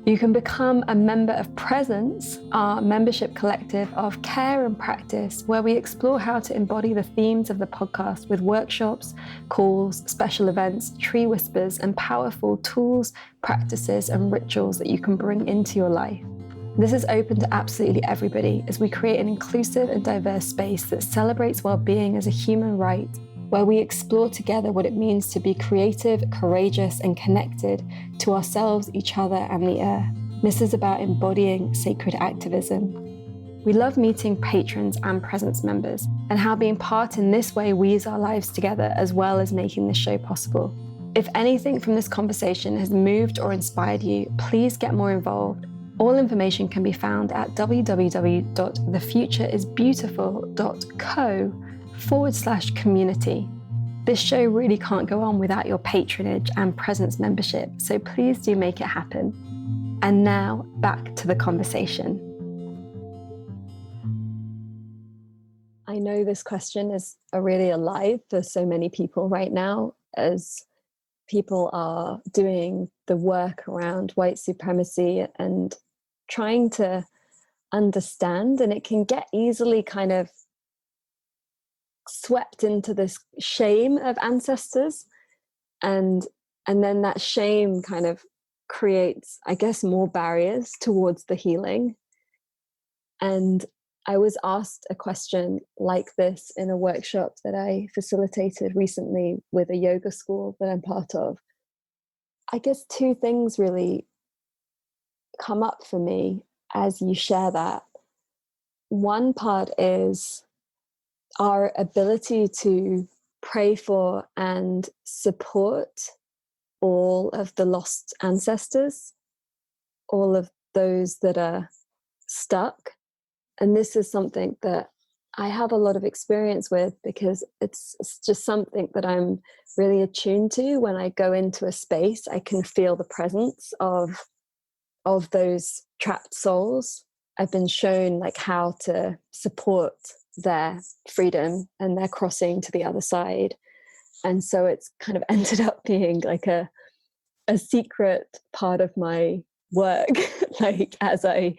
Speaker 2: You can become a member of Presence, our membership collective of care and practice, where we explore how to embody the themes of the podcast with workshops, calls, special events, tree whispers, and powerful tools, practices, and rituals that you can bring into your life. This is open to absolutely everybody as we create an inclusive and diverse space that celebrates well-being as a human right, where we explore together what it means to be creative, courageous, and connected to ourselves, each other, and the earth. This is about embodying sacred activism. We love meeting patrons and Presence members, and how being part in this way weaves our lives together, as well as making this show possible. If anything from this conversation has moved or inspired you, please get more involved. All information can be found at www.thefutureisbeautiful.co/community. This show really can't go on without your patronage and Presence membership, so please do make it happen. And now, back to the conversation. I know this question is really alive for so many people right now, as people are doing the work around white supremacy and trying to understand, and it can get easily kind of swept into this shame of ancestors, and then that shame kind of creates, I guess, more barriers towards the healing. And I was asked a question like this in a workshop that I facilitated recently with a yoga school that I'm part of. I guess two things really come up for me as you share that. One part is our ability to pray for and support all of the lost ancestors, all of those that are stuck. And this is something that I have a lot of experience with, because it's just something that I'm really attuned to. When I go into a space, I can feel the presence of those trapped souls. I've been shown like how to support their freedom and their crossing to the other side. And so it's kind of ended up being like a secret part of my work, like as I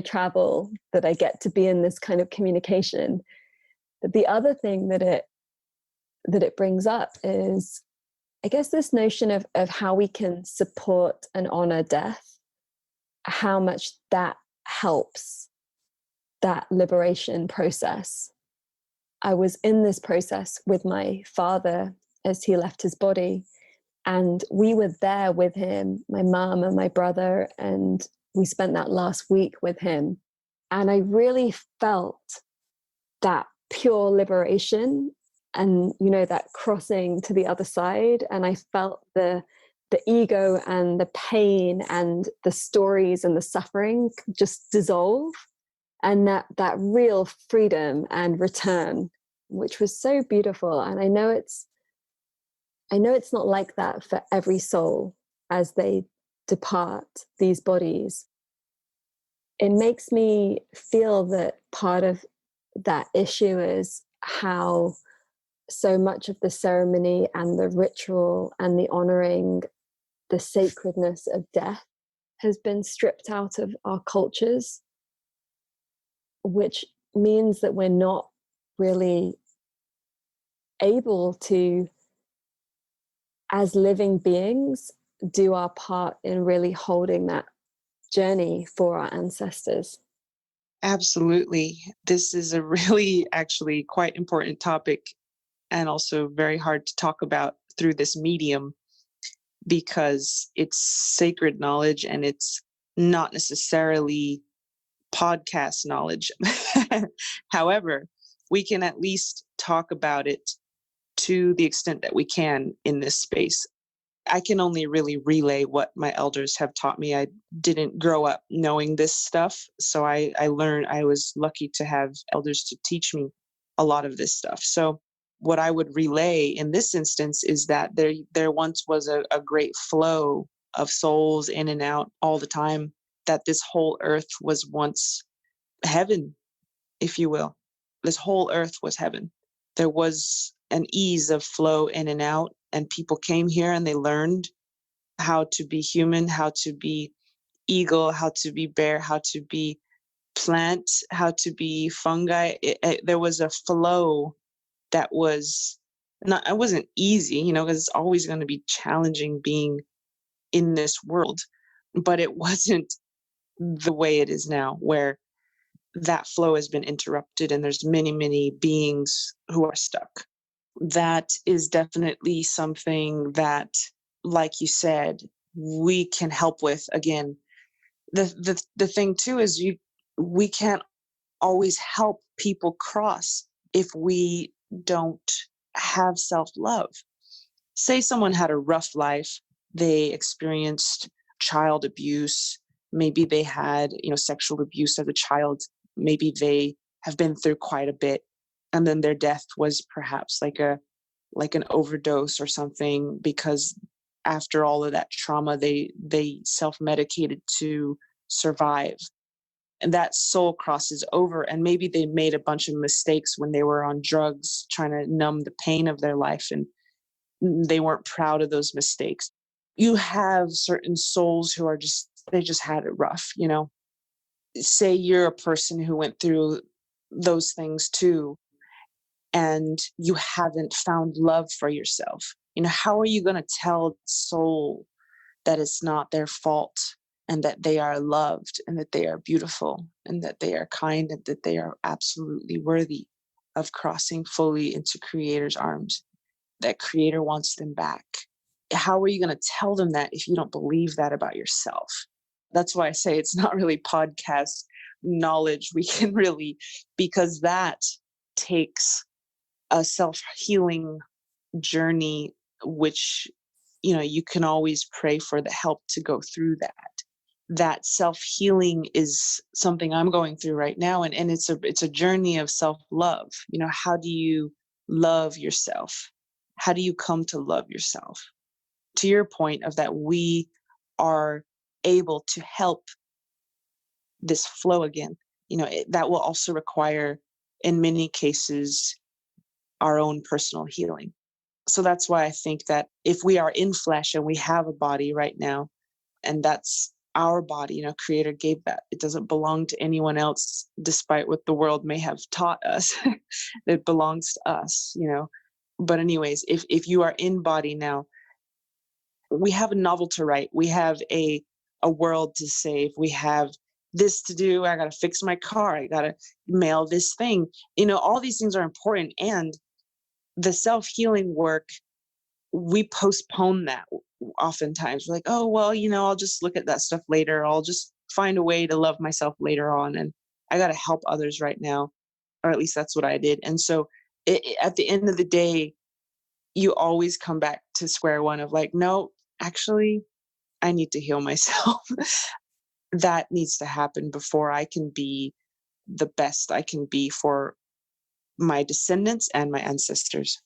Speaker 2: travel, that I get to be in this kind of communication. But the other thing that it brings up is, I guess, this notion of how we can support and honor death, how much that helps that liberation process. I was in this process with my father as he left his body, and we were there with him, my mom and my brother, and we spent that last week with him. And I really felt that pure liberation and, that crossing to the other side. And I felt the ego and the pain and the stories and the suffering just dissolve, and that real freedom and return, which was so beautiful. And I know it's not like that for every soul as they depart these bodies. It makes me feel that part of that issue is how so much of the ceremony and the ritual and the honoring, the sacredness of death has been stripped out of our cultures, which means that we're not really able to, as living beings, do our part in really holding that journey for our ancestors.
Speaker 1: Absolutely. This is a really actually quite important topic, and also very hard to talk about through this medium, because it's sacred knowledge and it's not necessarily podcast knowledge. However, we can at least talk about it to the extent that we can in this space. I can only really relay what my elders have taught me. I didn't grow up knowing this stuff, so I learned. I was lucky to have elders to teach me a lot of this stuff. So what I would relay in this instance is that there once was a great flow of souls in and out all the time, that this whole earth was once heaven, if you will. This whole earth was heaven. There was an ease of flow in and out, and people came here and they learned how to be human, how to be eagle, how to be bear, how to be plant, how to be fungi. There was a flow that was not, it wasn't easy, because it's always going to be challenging being in this world, but it wasn't the way it is now, where that flow has been interrupted and there's many, many beings who are stuck. That is definitely something that, like you said, we can help with. Again, the thing too is we can't always help people cross if we don't have self-love. Say someone had a rough life, they experienced child abuse, maybe they had, sexual abuse as a child, maybe they have been through quite a bit, and then their death was perhaps like an overdose or something, because after all of that trauma, they self-medicated to survive. And that soul crosses over, and maybe they made a bunch of mistakes when they were on drugs trying to numb the pain of their life, and they weren't proud of those mistakes. You have certain souls who are they just had it rough, say you're a person who went through those things too, and you haven't found love for yourself. How are you going to tell soul that it's not their fault, and that they are loved, and that they are beautiful, and that they are kind, and that they are absolutely worthy of crossing fully into Creator's arms, that Creator wants them back? How are you going to tell them that if you don't believe that about yourself? That's why I say it's not really podcast knowledge we can really, because that takes a self-healing journey, which you can always pray for the help to go through that. That self-healing is something I'm going through right now, and it's a journey of self-love. How do you love yourself? How do you come to love yourself? To your point of that, we are able to help this flow again. That will also require, in many cases, our own personal healing. So that's why I think that if we are in flesh and we have a body right now, and that's our body, Creator gave that. It doesn't belong to anyone else, despite what the world may have taught us. It belongs to us, But anyways, if you are in body now, we have a novel to write. We have a world to save. We have this to do. I got to fix my car. I got to mail this thing. All these things are important. And the self-healing work, we postpone that oftentimes. We're like, oh, well, I'll just look at that stuff later. I'll just find a way to love myself later on. And I got to help others right now. Or at least that's what I did. And so at the end of the day, you always come back to square one of like, no, actually, I need to heal myself. That needs to happen before I can be the best I can be for my descendants and my ancestors.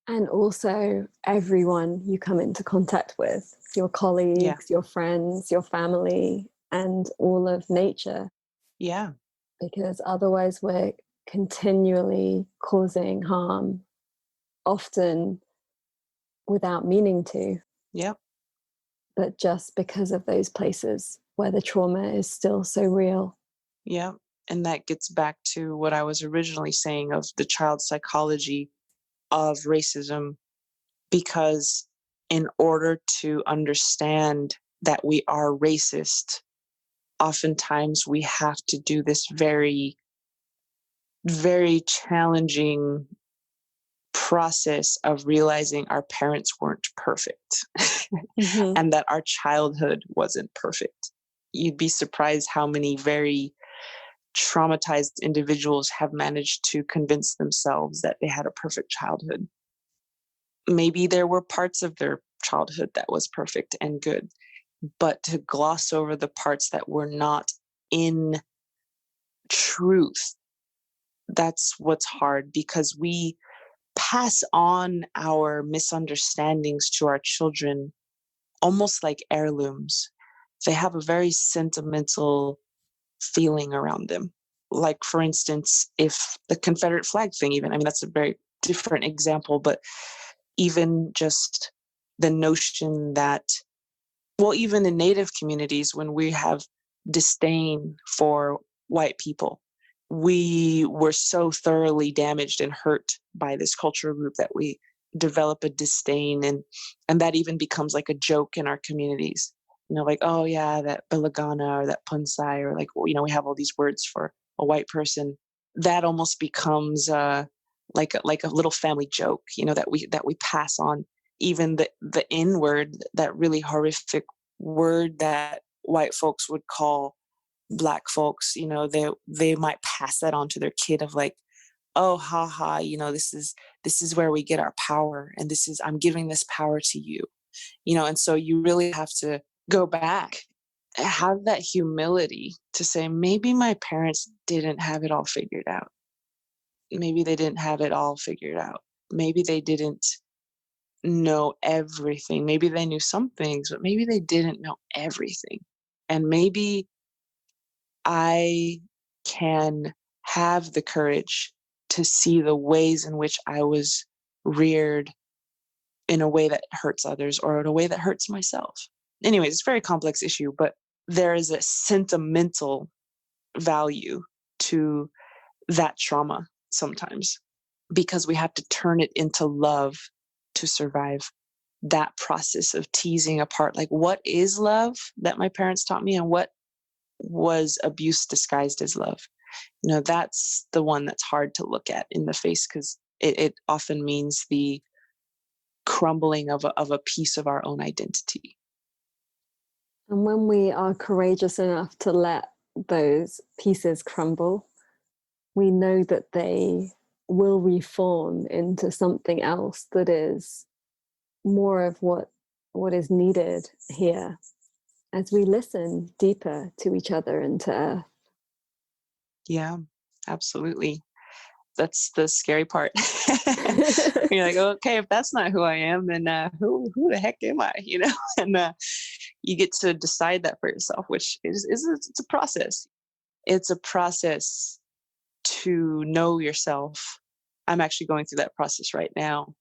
Speaker 2: And also everyone you come into contact with, your colleagues, your friends, your family, and all of nature.
Speaker 1: Yeah.
Speaker 2: Because otherwise we're continually causing harm, often without meaning to.
Speaker 1: Yep.
Speaker 2: But just because of those places where the trauma is still so real.
Speaker 1: Yeah. And that gets back to what I was originally saying of the child psychology of racism, because in order to understand that we are racist, oftentimes we have to do this very, very challenging process of realizing our parents weren't perfect and that our childhood wasn't perfect. You'd be surprised how many very traumatized individuals have managed to convince themselves that they had a perfect childhood. Maybe there were parts of their childhood that was perfect and good, but to gloss over the parts that were not in truth, that's what's hard, because we pass on our misunderstandings to our children almost like heirlooms. They have a very sentimental feeling around them. Like, for instance, if the Confederate flag thing, that's a very different example, but even just the notion that, well, even in Native communities, when we have disdain for white people, we were so thoroughly damaged and hurt by this cultural group that we develop a disdain, and that even becomes like a joke in our communities. Like, oh yeah, that Bilagana or that Punsai, or like, we have all these words for a white person. That almost becomes like a little family joke, that we pass on. Even the N word, that really horrific word that white folks would call Black folks, they might pass that on to their kid of like, oh, haha, this is where we get our power, and I'm giving this power to you, and so you really have to go back, have that humility to say, maybe my parents didn't have it all figured out. Maybe they didn't have it all figured out. Maybe they didn't know everything. Maybe they knew some things, but maybe they didn't know everything. And maybe I can have the courage to see the ways in which I was reared in a way that hurts others, or in a way that hurts myself. Anyways, it's a very complex issue, but there is a sentimental value to that trauma sometimes, because we have to turn it into love to survive that process of teasing apart, like, what is love that my parents taught me and what was abuse disguised as love. That's the one that's hard to look at in the face, because it often means the crumbling of a piece of our own identity.
Speaker 2: And when we are courageous enough to let those pieces crumble, we know that they will reform into something else that is more of what is needed here as we listen deeper to each other and to Earth.
Speaker 1: Yeah, absolutely. That's the scary part. You're like, okay, if that's not who I am, then who the heck am I? And you get to decide that for yourself, which is it's a process. It's a process to know yourself. I'm actually going through that process right now.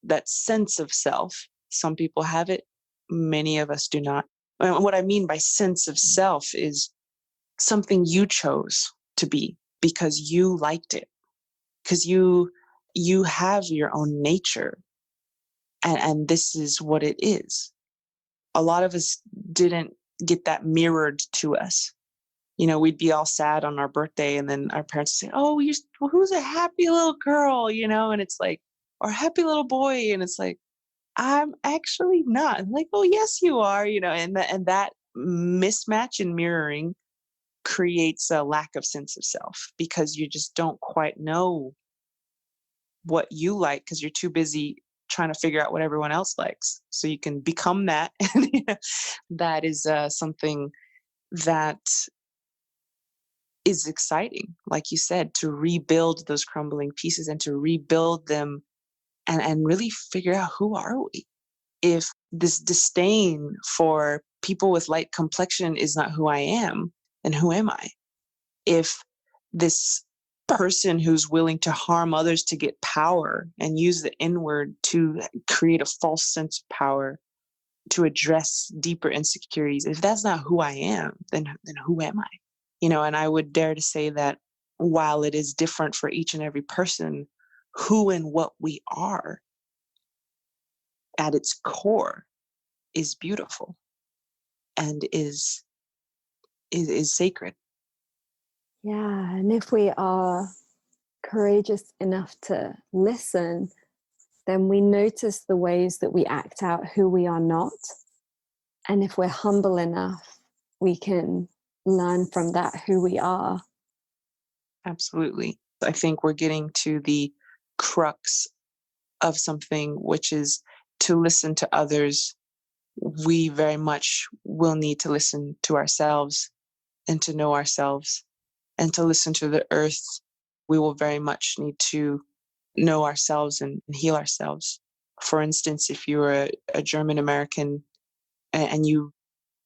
Speaker 1: That sense of self. Some people have it, many of us do not. And what I mean by sense of self is something you chose to be because you liked it, because you have your own nature, and this is what it is. A lot of us didn't get that mirrored to us. We'd be all sad on our birthday, and then our parents would say, "Oh, who's a happy little girl?" And it's like, or happy little boy, and it's like, I'm actually not. I'm like, oh, yes, you are. And that mismatch in mirroring creates a lack of sense of self, because you just don't quite know what you like, because you're too busy trying to figure out what everyone else likes so you can become that. And that is something that is exciting, like you said, to rebuild those crumbling pieces and to rebuild them, and really figure out, who are we? If this disdain for people with light complexion is not who I am, then who am I? If this person who's willing to harm others to get power and use the N-word to create a false sense of power to address deeper insecurities, if that's not who I am, then who am I? And I would dare to say that while it is different for each and every person, who and what we are at its core is beautiful and is sacred.
Speaker 2: Yeah, and if we are courageous enough to listen, then we notice the ways that we act out who we are not. And if we're humble enough, we can learn from that who we are.
Speaker 1: Absolutely. I think we're getting to the crux of something, which is to listen to others. We very much will need to listen to ourselves and to know ourselves, and to listen to the earth. We will very much need to know ourselves and heal ourselves. For instance, if you're a German American and you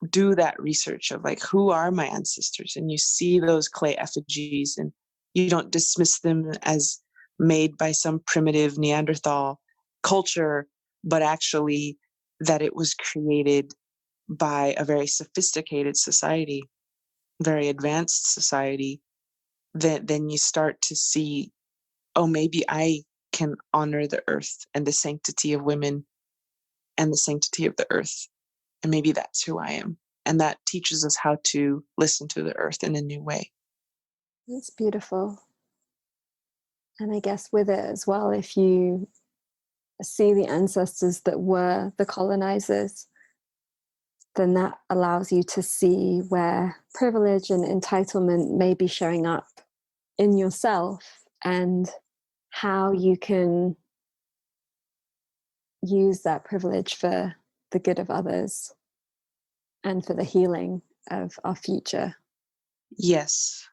Speaker 1: do that research of, like, who are my ancestors, and you see those clay effigies, and you don't dismiss them as made by some primitive Neanderthal culture, but actually that it was created by a very sophisticated society, very advanced society, then you start to see, oh, maybe I can honor the earth and the sanctity of women and the sanctity of the earth. And maybe that's who I am. And that teaches us how to listen to the earth in a new way.
Speaker 2: It's beautiful. And I guess with it as well, if you see the ancestors that were the colonizers, then that allows you to see where privilege and entitlement may be showing up in yourself, and how you can use that privilege for the good of others and for the healing of our future.
Speaker 1: Yes,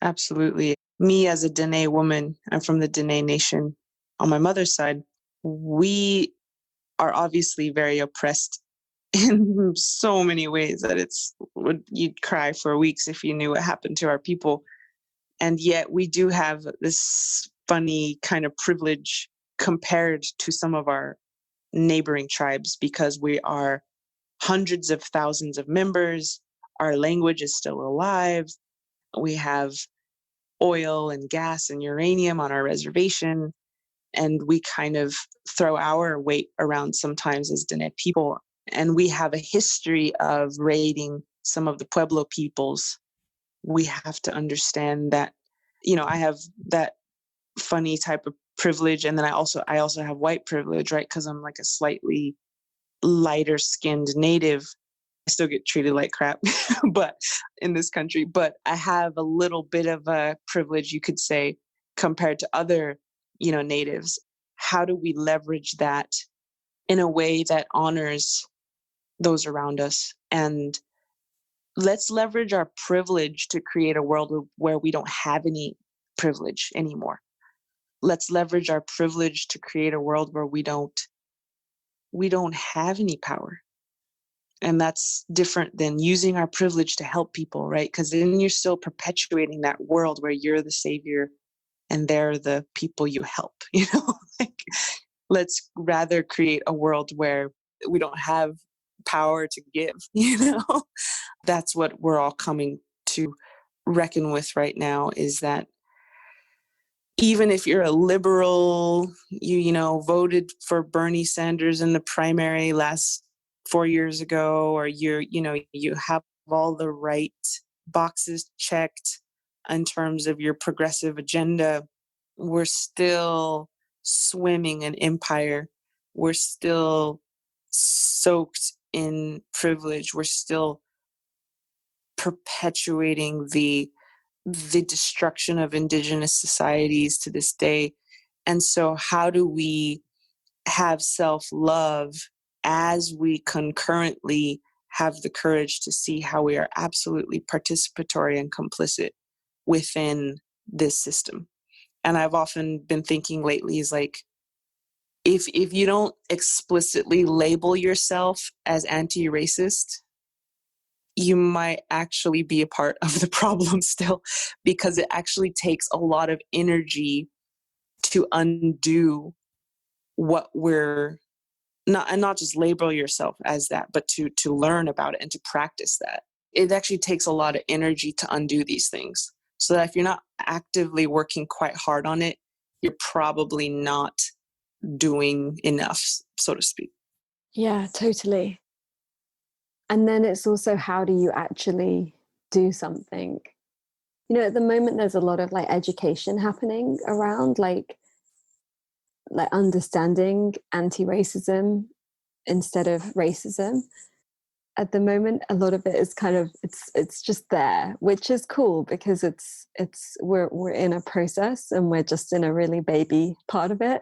Speaker 1: absolutely. Me as a Dene woman, I'm from the Dene Nation. On my mother's side, we are obviously very oppressed in so many ways that you'd cry for weeks if you knew what happened to our people. And yet we do have this funny kind of privilege compared to some of our neighboring tribes, because we are hundreds of thousands of members. Our language is still alive. We have oil and gas and uranium on our reservation, and we kind of throw our weight around sometimes as Diné people. And we have a history of raiding some of the Pueblo peoples. We have to understand that, I have that funny type of privilege, and then I also have white privilege, right? Because I'm like a slightly lighter skinned native. I still get treated like crap, but in this country, but I have a little bit of a privilege, you could say, compared to other, natives. How do we leverage that in a way that honors those around us? And let's leverage our privilege to create a world where we don't have any privilege anymore. Let's leverage our privilege to create a world where we don't have any power. And that's different than using our privilege to help people, right? Because then you're still perpetuating that world where you're the savior and they're the people you help, like, let's rather create a world where we don't have power to give, That's what we're all coming to reckon with right now, is that even if you're a liberal, you voted for Bernie Sanders in the primary last 4 years ago, or you have all the right boxes checked in terms of your progressive agenda, we're still swimming in empire. We're still soaked in privilege. We're still perpetuating the destruction of indigenous societies to this day. And so how do we have self-love as we concurrently have the courage to see how we are absolutely participatory and complicit within this system? And I've often been thinking lately is like, if you don't explicitly label yourself as anti-racist, you might actually be a part of the problem still, because it actually takes a lot of energy to undo what we're not, and not just label yourself as that, but to learn about it and to practice that. It actually takes a lot of energy to undo these things. So that if you're not actively working quite hard on it, you're probably not doing enough, so to speak.
Speaker 2: Yeah, totally. And then it's also, how do you actually do something? At the moment, there's a lot of like education happening around, like understanding anti-racism instead of racism. At the moment, a lot of it is kind of, it's just there, which is cool, because we're in a process and we're just in a really baby part of it.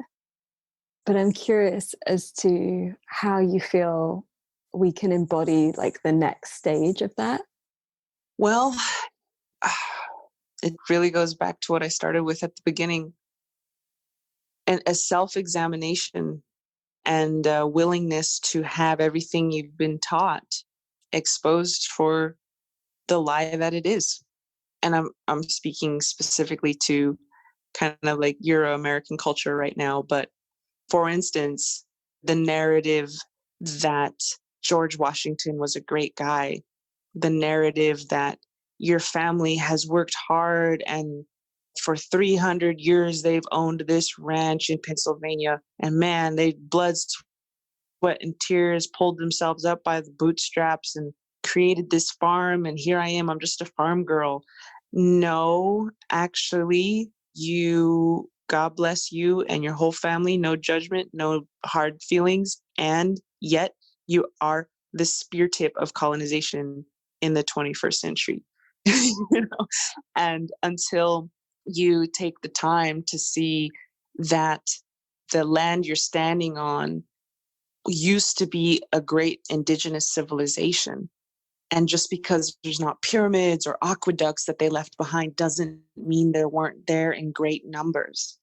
Speaker 2: But I'm curious as to how you feel we can embody like the next stage of that.
Speaker 1: Well, it really goes back to what I started with at the beginning, and a self-examination and a willingness to have everything you've been taught exposed for the lie that it is. And I'm speaking specifically to kind of like Euro-American culture right now, but for instance, the narrative that George Washington was a great guy, the narrative that your family has worked hard and for 300 years they've owned this ranch in Pennsylvania, and man, they blood, sweat, and tears pulled themselves up by the bootstraps and created this farm, and here I am, I'm just a farm girl. No, actually, God bless you and your whole family, no judgment, no hard feelings, and yet you are the spear tip of colonization in the 21st century. And until you take the time to see that the land you're standing on used to be a great indigenous civilization, and just because there's not pyramids or aqueducts that they left behind doesn't mean they weren't there in great numbers,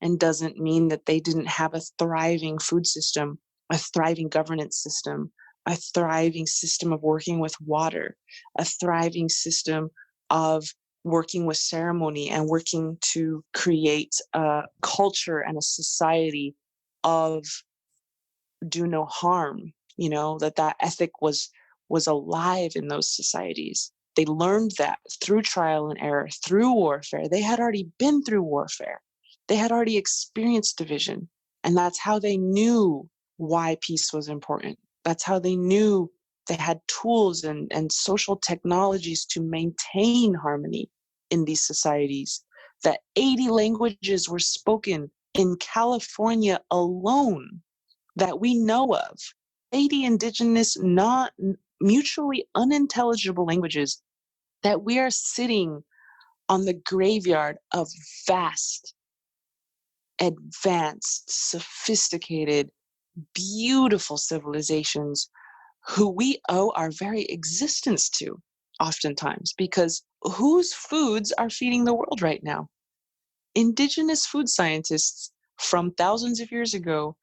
Speaker 1: and doesn't mean that they didn't have a thriving food system, a thriving governance system, a thriving system of working with water, a thriving system of working with ceremony and working to create a culture and a society of do no harm, that ethic was alive in those societies. They learned that through trial and error, through warfare. They had already been through warfare. They had already experienced division. And that's how they knew why peace was important. That's how they knew they had tools and social technologies to maintain harmony in these societies. That 80 languages were spoken in California alone that we know of. 80 indigenous, not mutually unintelligible languages that we are sitting on the graveyard of vast, advanced, sophisticated, beautiful civilizations who we owe our very existence to, oftentimes, because whose foods are feeding the world right now? Indigenous food scientists from thousands of years ago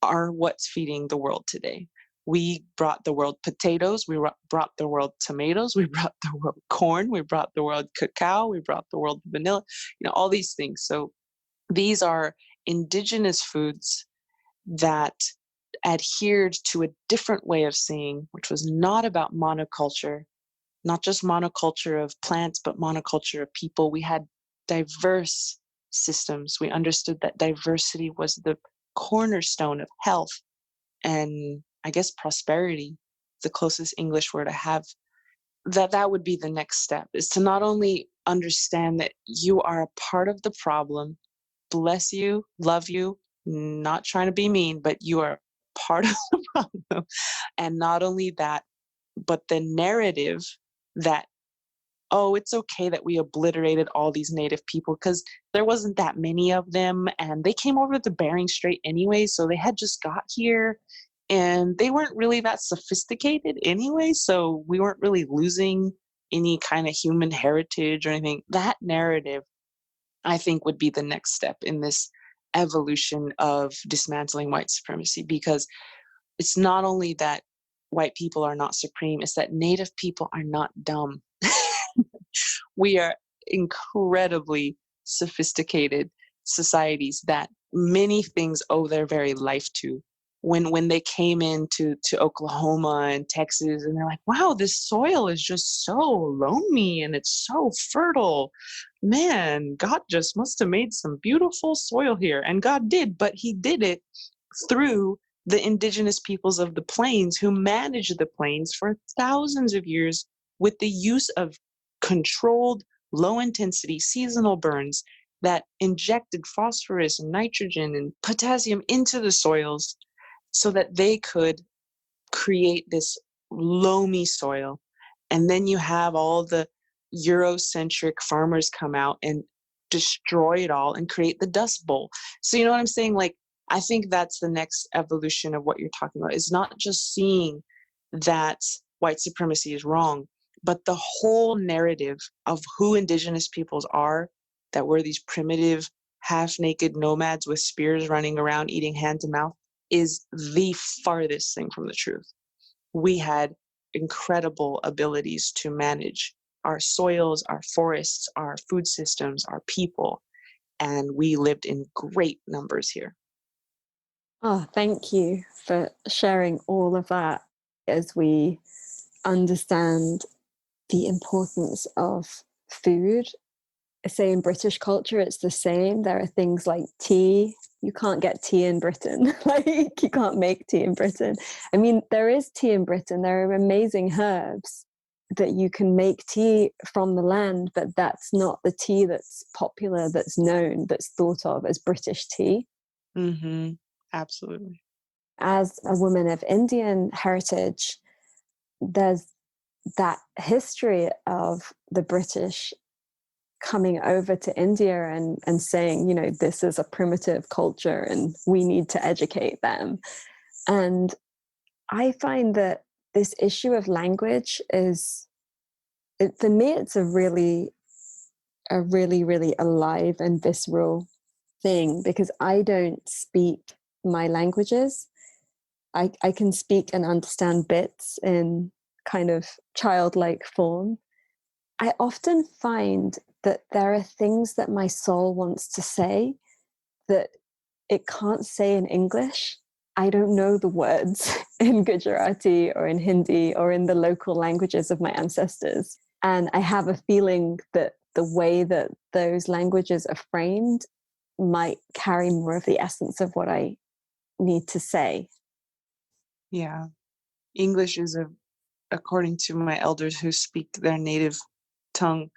Speaker 1: are what's feeding the world today. We brought the world potatoes, we brought the world tomatoes, we brought the world corn, we brought the world cacao, we brought the world vanilla, all these things. So these are indigenous foods that adhered to a different way of seeing, which was not about monoculture, not just monoculture of plants, but monoculture of people. We had diverse systems. We understood that diversity was the cornerstone of health and, I guess, prosperity, the closest English word I have. That would be the next step, is to not only understand that you are a part of the problem, bless you, love you, not trying to be mean, but you are part of the problem. And not only that, but the narrative that, oh, it's okay that we obliterated all these native people because there wasn't that many of them, and they came over the Bering Strait anyway, so they had just got here, and they weren't really that sophisticated anyway, so we weren't really losing any kind of human heritage or anything. That narrative, I think, would be the next step in this evolution of dismantling white supremacy, because it's not only that white people are not supreme, it's that native people are not dumb. We are incredibly sophisticated societies that many things owe their very life to. When they came into Oklahoma and Texas, and they're like, wow, this soil is just so loamy and it's so fertile. Man, God just must have made some beautiful soil here. And God did, but he did it through the indigenous peoples of the plains who managed the plains for thousands of years with the use of controlled, low-intensity seasonal burns that injected phosphorus and nitrogen and potassium into the soils so that they could create this loamy soil. And then you have all the Eurocentric farmers come out and destroy it all and create the Dust Bowl. So you know what I'm saying? Like, I think that's the next evolution of what you're talking about, is not just seeing that white supremacy is wrong, but the whole narrative of who indigenous peoples are, that we're these primitive, half-naked nomads with spears running around eating hand to mouth, is the farthest thing from the truth. We had incredible abilities to manage our soils, our forests, our food systems, our people, and we lived in great numbers here.
Speaker 2: Oh, thank you for sharing all of that. As we understand the importance of food, say in British culture, it's the same. There are things like tea. You can't get tea in Britain. Like, you can't make tea in Britain. I mean, there is tea in Britain. There are amazing herbs that you can make tea from the land, but that's not the tea that's popular, that's known, that's thought of as British tea.
Speaker 1: Mm-hmm. Absolutely.
Speaker 2: As a woman of Indian heritage, there's that history of the British coming over to India and saying, you know, this is a primitive culture and we need to educate them. And I find that this issue of language is, for me, it's a really, really alive and visceral thing, because I don't speak my languages. I can speak and understand bits in kind of childlike form. I often find that there are things that my soul wants to say that it can't say in English. I don't know the words in Gujarati or in Hindi or in the local languages of my ancestors. And I have a feeling that the way that those languages are framed might carry more of the essence of what I need to say.
Speaker 1: Yeah. English is according to my elders who speak their native tongue,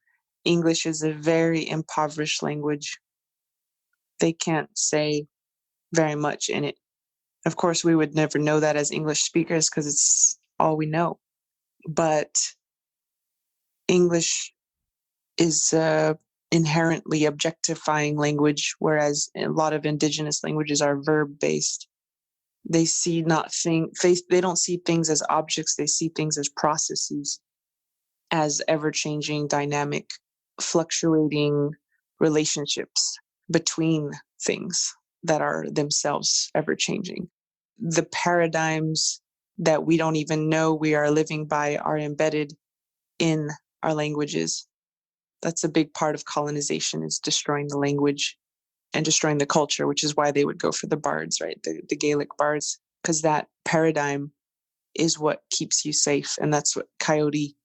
Speaker 1: English is a very impoverished language. They can't say very much in it. Of course, we would never know that as English speakers because it's all we know. But English is inherently objectifying language, whereas a lot of indigenous languages are verb based. They see not they don't see things as objects, they see things as processes, as ever changing, dynamic, fluctuating relationships between things that are themselves ever changing. The paradigms that we don't even know we are living by are embedded in our languages. That's a big part of colonization, is destroying the language and destroying the culture, which is why they would go for the bards, right? The Gaelic bards, because that paradigm is what keeps you safe. And that's what Coyote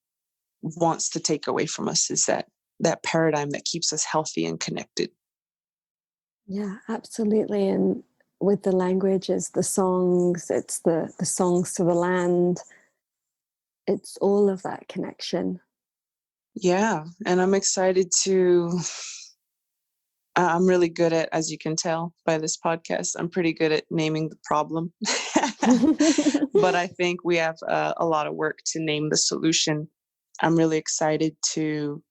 Speaker 1: wants to take away from us, is that paradigm that keeps us healthy and connected.
Speaker 2: Yeah, absolutely. And with the language, it's the songs, it's the songs to the land. It's all of that connection.
Speaker 1: Yeah. And I'm excited I'm really good at, as you can tell by this podcast, I'm pretty good at naming the problem. But I think we have a lot of work to name the solution. I'm really excited to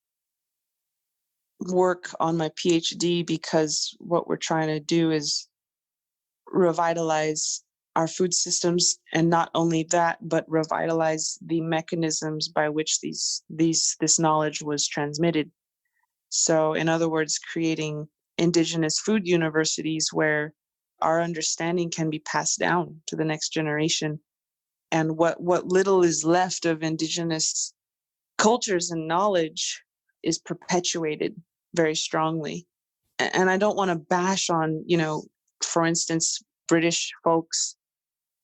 Speaker 1: work on my PhD because what we're trying to do is revitalize our food systems, and not only that, but revitalize the mechanisms by which this knowledge was transmitted. So, in other words, creating indigenous food universities where our understanding can be passed down to the next generation, and what little is left of indigenous cultures and knowledge is perpetuated very strongly. And I don't want to bash on, for instance, British folks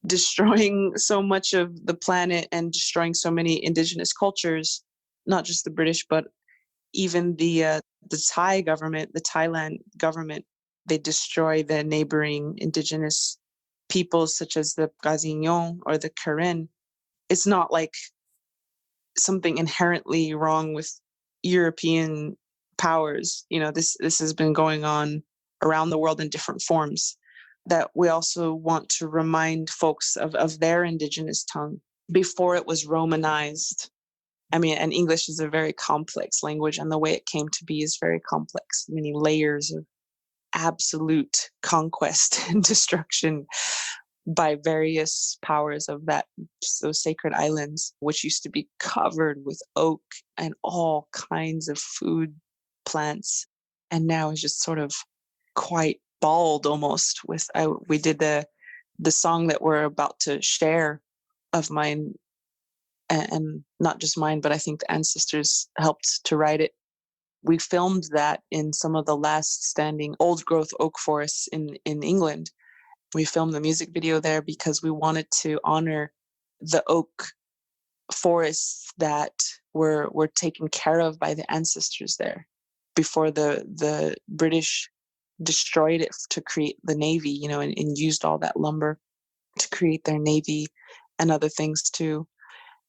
Speaker 1: destroying so much of the planet and destroying so many indigenous cultures, not just the British, but even the Thai government, the Thailand government. They destroy the neighboring indigenous peoples such as the Gazignon or the Karen. It's not like something inherently wrong with European powers. This has been going on around the world in different forms. That we also want to remind folks of their indigenous tongue before it was Romanized. I mean, and English is a very complex language, and the way it came to be is very complex, many layers of absolute conquest and destruction by various powers of those sacred islands, which used to be covered with oak and all kinds of food plants, and now is just sort of quite bald almost. We did the song that we're about to share of mine, and not just mine, but I think the ancestors helped to write it. We filmed that in some of the last standing old growth oak forests in England. We filmed the music video there because we wanted to honor the oak forests that were taken care of by the ancestors there before the British destroyed it to create the Navy, and used all that lumber to create their Navy and other things too.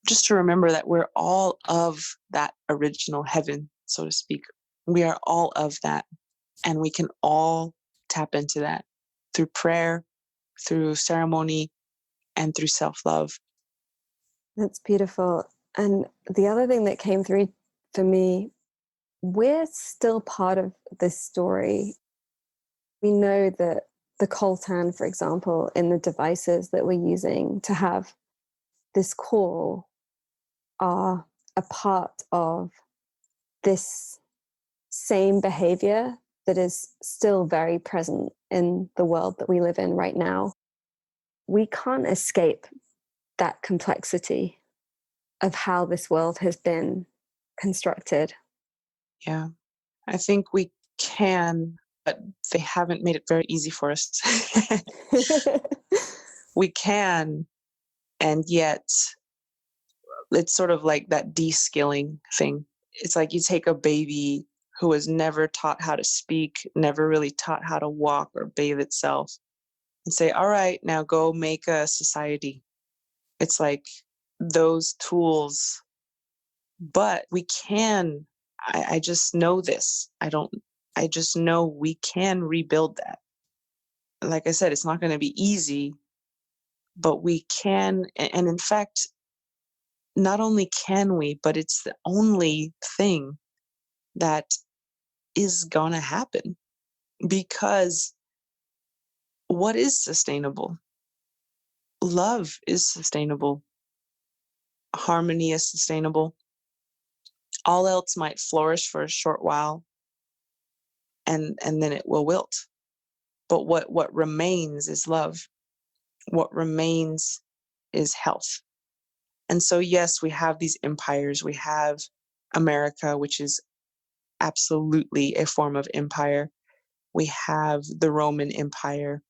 Speaker 1: Just to remember that we're all of that original heaven, so to speak. We are all of that, and we can all tap into that through prayer, through ceremony, and through self-love.
Speaker 2: That's beautiful. And the other thing that came through for me, we're still part of this story. We know that the coltan, for example, in the devices that we're using to have this call are a part of this same behavior that is still very present in the world that we live in right now. We can't escape that complexity of how this world has been constructed.
Speaker 1: Yeah, I think we can, but they haven't made it very easy for us. We can, and yet it's sort of like that de-skilling thing. It's like you take a baby who was never taught how to speak, never really taught how to walk or bathe itself, and say, all right, now go make a society. It's like those tools, but we can, I just know this. I just know we can rebuild that. Like I said, it's not going to be easy, but we can. And in fact, not only can we, but it's the only thing that is going to happen, because what is sustainable? Love is sustainable. Harmony is sustainable. All else might flourish for a short while, and then it will wilt. But what remains is love. What remains is health. And so, yes, we have these empires. We have America, which is absolutely a form of empire. We have the Roman Empire,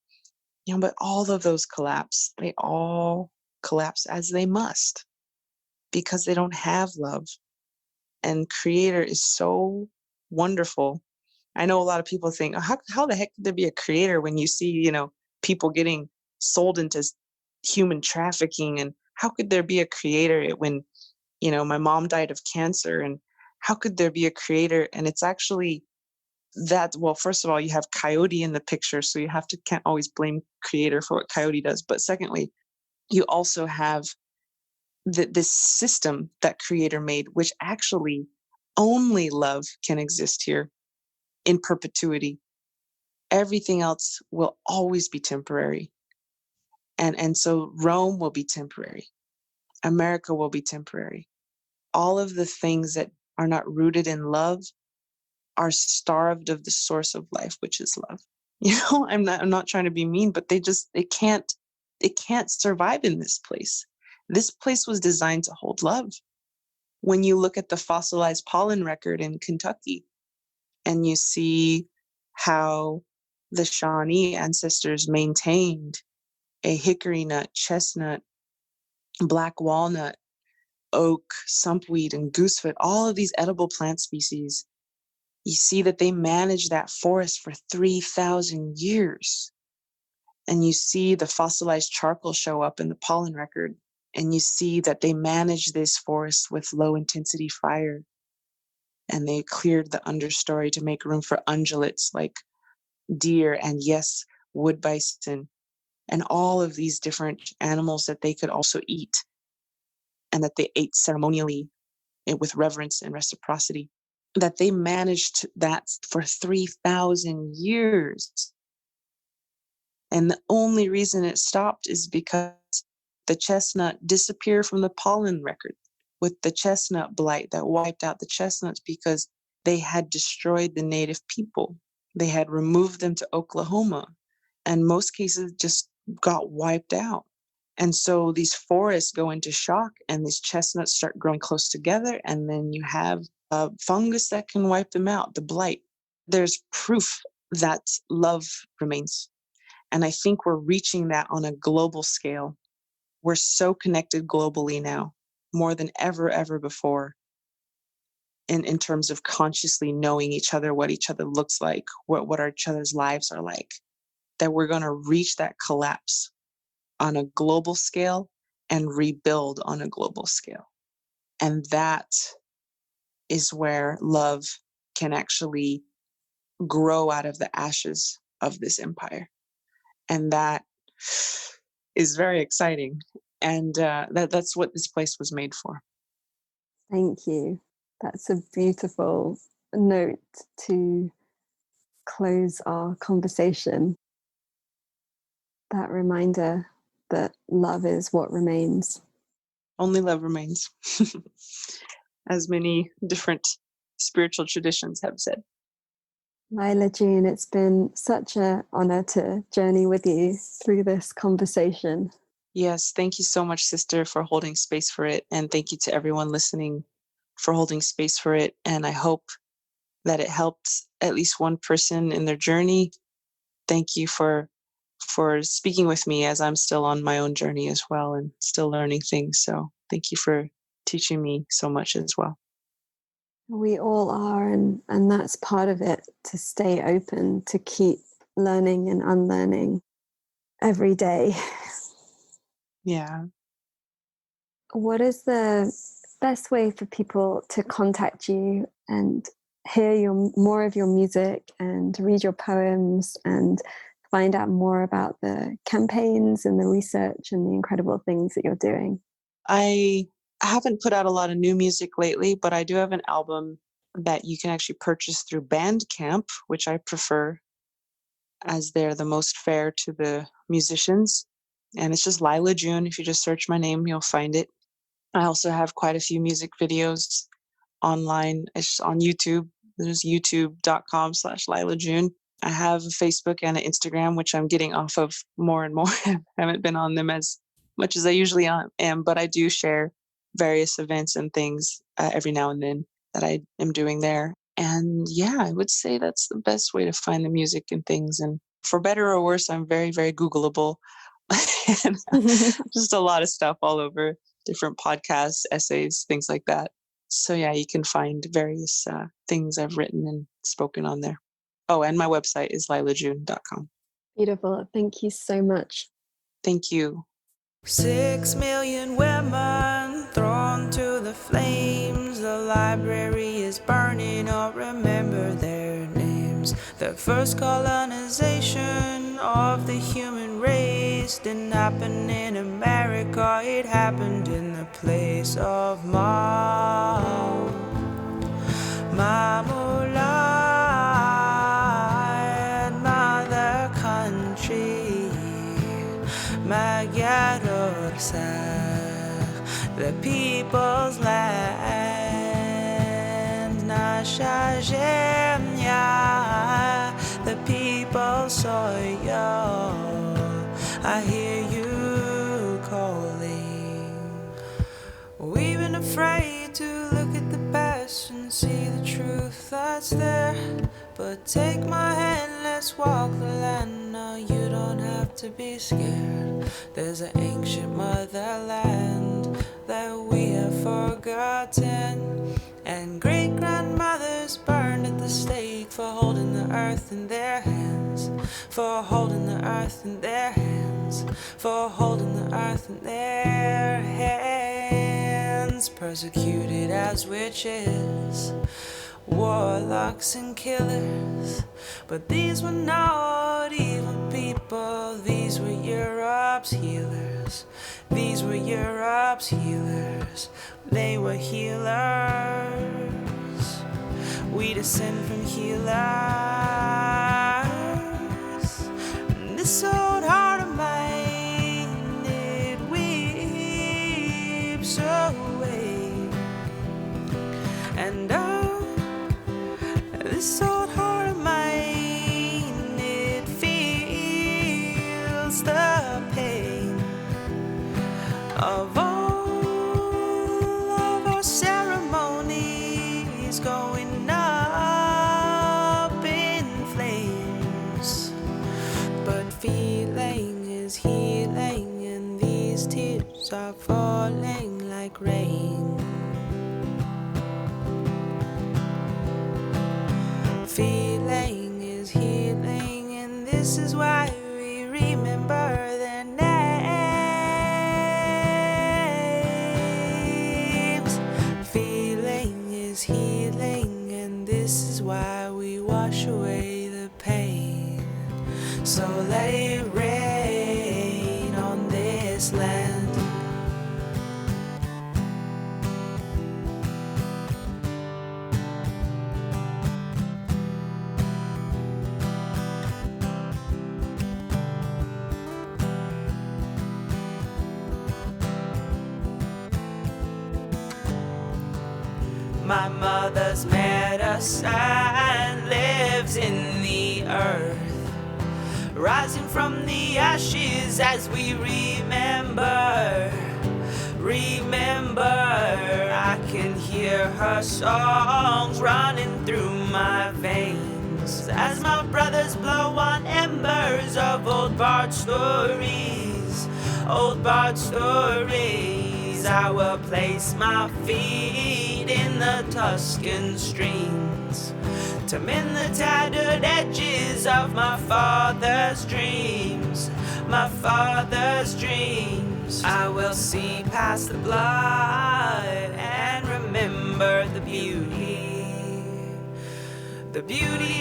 Speaker 1: but all of those collapse. They all collapse as they must, because they don't have love. And Creator is so wonderful. I know a lot of people think, oh, how the heck could there be a creator when you see, people getting sold into human trafficking? And how could there be a creator when, my mom died of cancer? And how could there be a creator? And it's actually that, well, first of all, you have Coyote in the picture, so you can't always blame Creator for what Coyote does. But secondly, you also have this system that Creator made, which actually only love can exist here in perpetuity. Everything else will always be temporary. And so Rome will be temporary. America will be temporary. All of the things that are not rooted in love are starved of the source of life, which is love. I'm not trying to be mean, but it can't survive in this place. This place was designed to hold love. When you look at the fossilized pollen record in Kentucky, and you see how the Shawnee ancestors maintained a hickory nut, chestnut, black walnut, oak, sumpweed, and goosefoot, all of these edible plant species, you see that they managed that forest for 3,000 years. And you see the fossilized charcoal show up in the pollen record, and you see that they managed this forest with low intensity fire. And they cleared the understory to make room for ungulates like deer and, yes, wood bison, and all of these different animals that they could also eat, and that they ate ceremonially with reverence and reciprocity, that they managed that for 3,000 years. And the only reason it stopped is because the chestnut disappeared from the pollen record with the chestnut blight that wiped out the chestnuts, because they had destroyed the native people. They had removed them to Oklahoma, and most cases just got wiped out. And so these forests go into shock, and these chestnuts start growing close together, and then you have a fungus that can wipe them out, the blight. There's proof that love remains. And I think we're reaching that on a global scale. We're so connected globally now, more than ever before, in terms of consciously knowing each other, what each other looks like, what each other's lives are like, that we're going to reach that collapse on a global scale and rebuild on a global scale. And that is where love can actually grow out of the ashes of this empire. And that is very exciting. And that's what this place was made for.
Speaker 2: Thank you. That's a beautiful note to close our conversation. That reminder that love is what remains.
Speaker 1: Only love remains, as many different spiritual traditions have said.
Speaker 2: Lyla June, it's been such an honor to journey with you through this conversation.
Speaker 1: Yes, thank you so much, sister, for holding space for it. And thank you to everyone listening for holding space for it. And I hope that it helped at least one person in their journey. Thank you for speaking with me as I'm still on my own journey as well and still learning things. So thank you for teaching me so much as well.
Speaker 2: We all are, and that's part of it, to stay open, to keep learning and unlearning every day.
Speaker 1: Yeah.
Speaker 2: What is the best way for people to contact you and hear more of your music and read your poems and find out more about the campaigns and the research and the incredible things that you're doing?
Speaker 1: I haven't put out a lot of new music lately, but I do have an album that you can actually purchase through Bandcamp, which I prefer, as they're the most fair to the musicians. And it's just Lyla June. If you just search my name, you'll find it. I also have quite a few music videos online. It's on YouTube. There's youtube.com/Lyla June. I have a Facebook and an Instagram, which I'm getting off of more and more. I haven't been on them as much as I usually am, but I do share various events and things every now and then that I am doing there. And yeah, I would say that's the best way to find the music and things. And for better or worse, I'm very, very Googleable. And just a lot of stuff all over, different podcasts, essays, things like that. So yeah, you can find various things I've written and spoken on there. Oh, and my website is lylajune.com.
Speaker 2: Beautiful. Thank you so much.
Speaker 1: Thank you.
Speaker 3: 6 million women thrown to the flames. The library is burning, or remember their names. The first colonization of the human race didn't happen in America, it happened in the place of Mamula, mother country, Magyarország, the people's land, nasza ziemia, the people's soil. I hear you calling. We've been afraid to look at the past and see the truth that's there. But take my hand, let's walk the land. Now you don't have to be scared. There's an ancient motherland that we have forgotten, and great-grandmothers burned at the stake for holding the earth in their hands, for holding the earth in their hands, for holding the earth in their hands. Persecuted as witches, warlocks and killers, but these were not evil people. These were Europe's healers. These were Europe's healers. They were healers. We descend from healers. And this old heart of mine, it weeps away. And this old heart of mine, it feels the pain of all of our ceremonies going up in flames. But feeling is healing, and these tears are falling like rain. Feeling is healing, and this is why we remember their names. Feeling is healing, and this is why we wash away the pain. So let it rain on this land. My mother's medicine lives in the earth, rising from the ashes as we remember. Remember, I can hear her songs running through my veins as my brothers blow on embers of old bard stories, old bard stories. I will place my feet in the Tuscan streams to mend the tattered edges of my father's dreams, my father's dreams. I will see past the blood and remember the beauty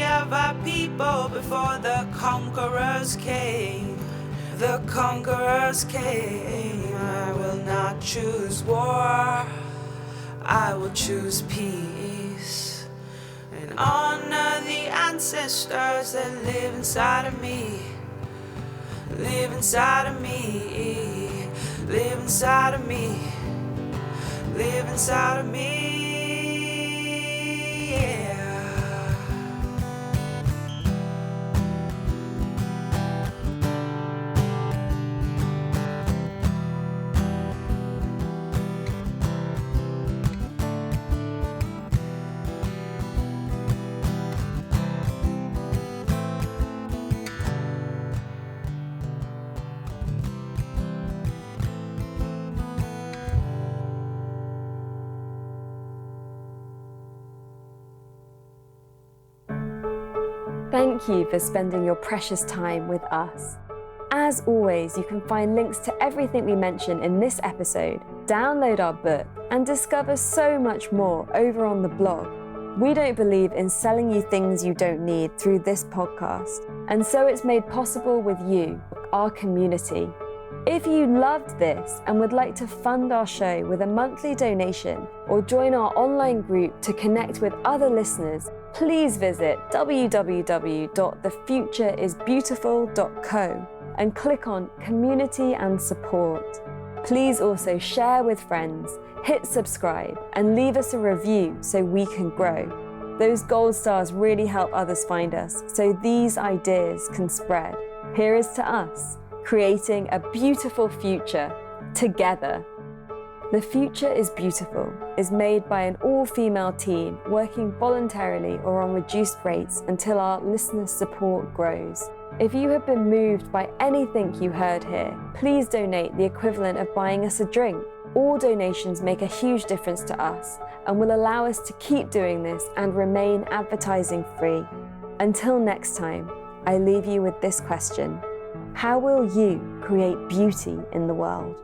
Speaker 3: of our people before the conquerors came. The conquerors came. I will not choose war, I will choose peace, and honor the ancestors that live inside of me, live inside of me, live inside of me, live inside of me.
Speaker 2: Thank you for spending your precious time with us. As always, you can find links to everything we mention in this episode, download our book, and discover so much more over on the blog. We don't believe in selling you things you don't need through this podcast, and so it's made possible with you, our community. If you loved this and would like to fund our show with a monthly donation or join our online group to connect with other listeners, please visit www.thefutureisbeautiful.co and click on Community and Support. Please also share with friends, hit subscribe, and leave us a review so we can grow. Those gold stars really help others find us, so these ideas can spread. Here is to us, creating a beautiful future together. The Future is Beautiful is made by an all-female team working voluntarily or on reduced rates until our listener support grows. If you have been moved by anything you heard here, please donate the equivalent of buying us a drink. All donations make a huge difference to us and will allow us to keep doing this and remain advertising free. Until next time, I leave you with this question: how will you create beauty in the world?